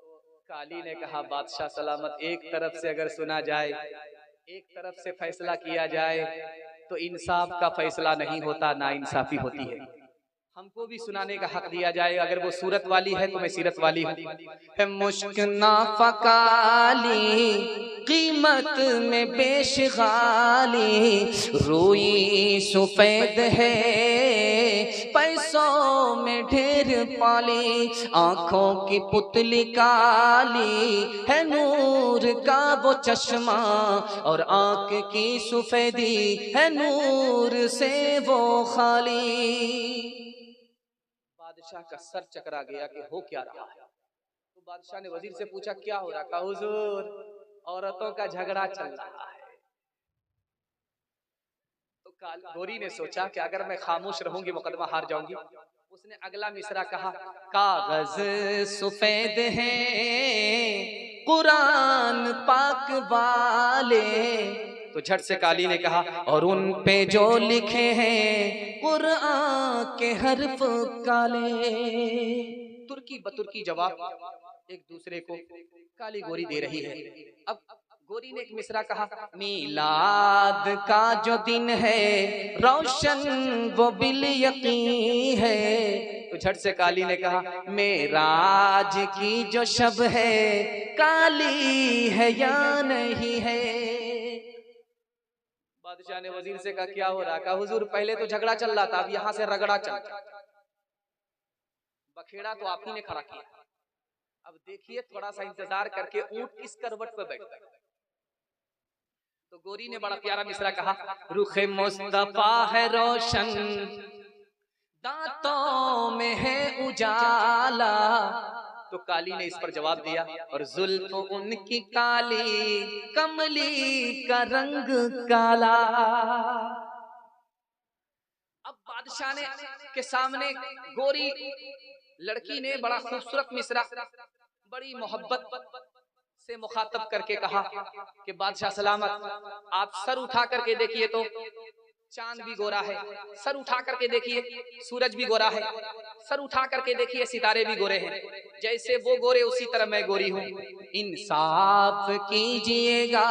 काली ने कहा बादशाह सलामत, एक तरफ से अगर सुना जाए, एक तरफ से फैसला किया जाए तो इंसाफ का फैसला नहीं होता, ना इंसाफी होती है। हमको भी सुनाने का हक दिया जाए। अगर वो सूरत वाली है तो मैं सीरत वाली हूँ। मुश्क नाफकाली, कीमत में बेशगाली, रूई सफेद है, पैसों में ढेर पाली, आंखों की पुतली काली है, नूर का वो चश्मा, और आंख की सफेदी है नूर से वो खाली। बादशाह का सर चकरा गया कि हो क्या रहा है। तो बादशाह ने वजीर से पूछा क्या हो रहा? कहा हुजूर, औरतों का झगड़ा चल रहा है। तो गोरी ने सोचा कि अगर मैं खामोश रहूंगी मुकदमा हार जाऊंगी। उसने अगला मिसरा कहा, कागज सफेद है, कुरान पाक वाले। तो झट से काली ने कहा, और उन पे जो लिखे हैं कुरान के हर्फ काले। तुर्की बतुर्की जवाब एक दूसरे को काली गोरी दे रही है। अब गोरी ने एक मिसरा कहा, मीलाद का जो दिन है रोशन वो बिल यकीन है। तो झट से काली ने कहा, मेराज की जो शब है काली है या नहीं है। बादशाह ने वजीर से कहा क्या हो रहा? कहा हुजूर पहले तो झगड़ा चल रहा था, अब यहाँ से रगड़ा चल रहा है। बखेड़ा तो आप ही ने खड़ा किया, अब देखिए थोड़ा सा इंतजार करके ऊंट किस करवट पर बैठता है। तो गोरी ने बड़ा प्यारा मिसरा कहा, रुखे मुस्तफा है रोशन, दांतों में है उजाला। तो काली ने इस पर जवाब दिया, और जुल्फ उनकी काली, कमली का रंग काला। अब बादशाह ने के सामने गोरी लड़की ने बड़ा खूबसूरत मिसरा, बड़ी मोहब्बत से मुखातब करके कहा कि बादशाह सलामत, आप सर उठा करके देखिए तो चांद भी गोरा है, सर उठा करके देखिए सूरज भी गोरा है, सर उठा करके देखिए सितारे भी गोरे हैं, जैसे वो गोरे उसी तरह मैं गोरी हूँ। इंसाफ कीजिएगा,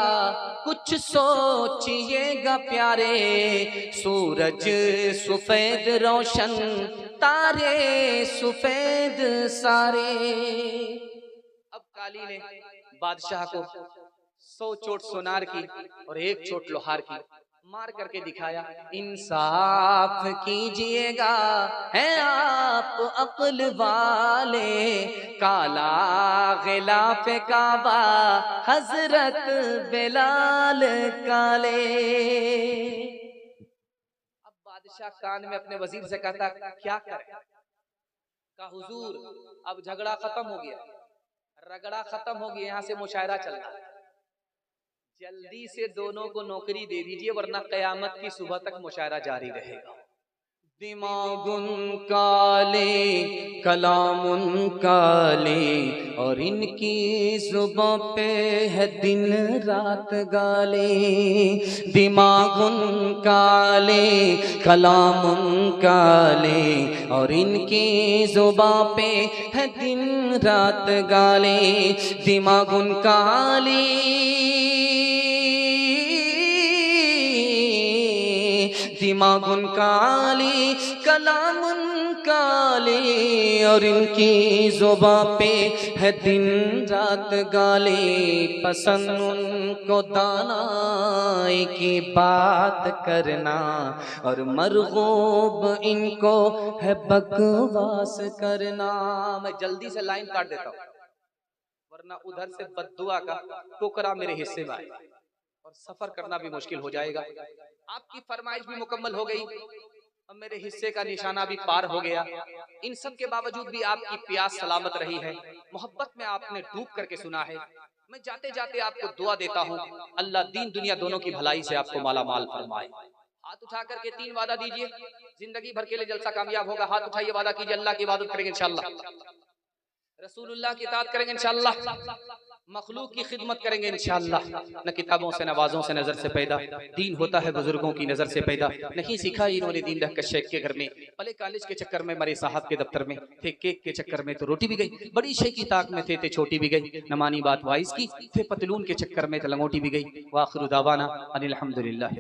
कुछ सोचिएगा प्यारे, सूरज सफेद रोशन, तारे सफेद सारे। अब काली ने बादशाह को 100 चोट सोनार की और 1 चोट लोहार की मार करके दिखाया। इंसाफ कीजिएगा, है आप अक्ल वाले, काला गिलाफ काबा हजरत बिलाल काले। अब बादशाह कान में अपने वजीर से कहता क्या करे, का हुजूर अब झगड़ा खत्म हो गया, रगड़ा खत्म हो गया, यहाँ से मुशायरा चल रहा है, जल्दी से दोनों को नौकरी दे दीजिए वरना कयामत की सुबह तक मुशायरा जारी रहेगा। दिमागुन काले कलामुन काले और इनकी जुबां पे है दिन रात गाले। दिमागुन काले कलामुन काले और इनकी जुबां पे है दिन रात गाले। दिमागुन काली दिमागुन काली कलामुन काली और इनकी जुबां पे है दिन रात गाले। पसंद उनको दानाई की बात करना और मरगूब इनको है बकवास करना। मैं जल्दी से लाइन काट देता हूँ वरना उधर से बद्दुआ का टोकरा मेरे हिस्से में आएगा और सफर करना भी मुश्किल हो जाएगा। आपकी फरमाइश भी मुकम्मल हो गई, अब मेरे हिस्से का निशाना भी पार हो गया। इन सब के बावजूद भी आपकी प्यास सलामत रही है, मोहब्बत में आपने डूब करके सुना है। मैं जाते जाते आपको दुआ देता हूँ, अल्लाह दीन दुनिया दोनों की भलाई से आपको माला माल फरमाए। हाथ उठा करके 3 वादा दीजिए, जिंदगी भर के लिए जलसा कामयाब होगा। हाथ उठाइए, वादा कीजिए अल्लाह की इबादत करेंगे इंशाअल्लाह, रसूलुल्लाह की इताअत करेंगे इंशाअल्लाह, मखलूक की खिदमत करेंगे इंशाअल्लाह। न किताबों से नवाजों से नजर से पैदा, दीन होता है बुजुर्गों की नजर से पैदा। नहीं सीखा इन्होंने दीन रहकर शेख के घर में, पले कॉलेज के चक्कर में मरे साहब के दफ्तर में थे, केक के चक्कर में तो रोटी भी गई, बड़ी शेख की ताक में थे छोटी भी गई, न मानी बात वाइस की थे, पतलून के चक्कर में तो लंगोटी भी गई। वाखिरु दावाना अनिल हम्दुलिल्लाह।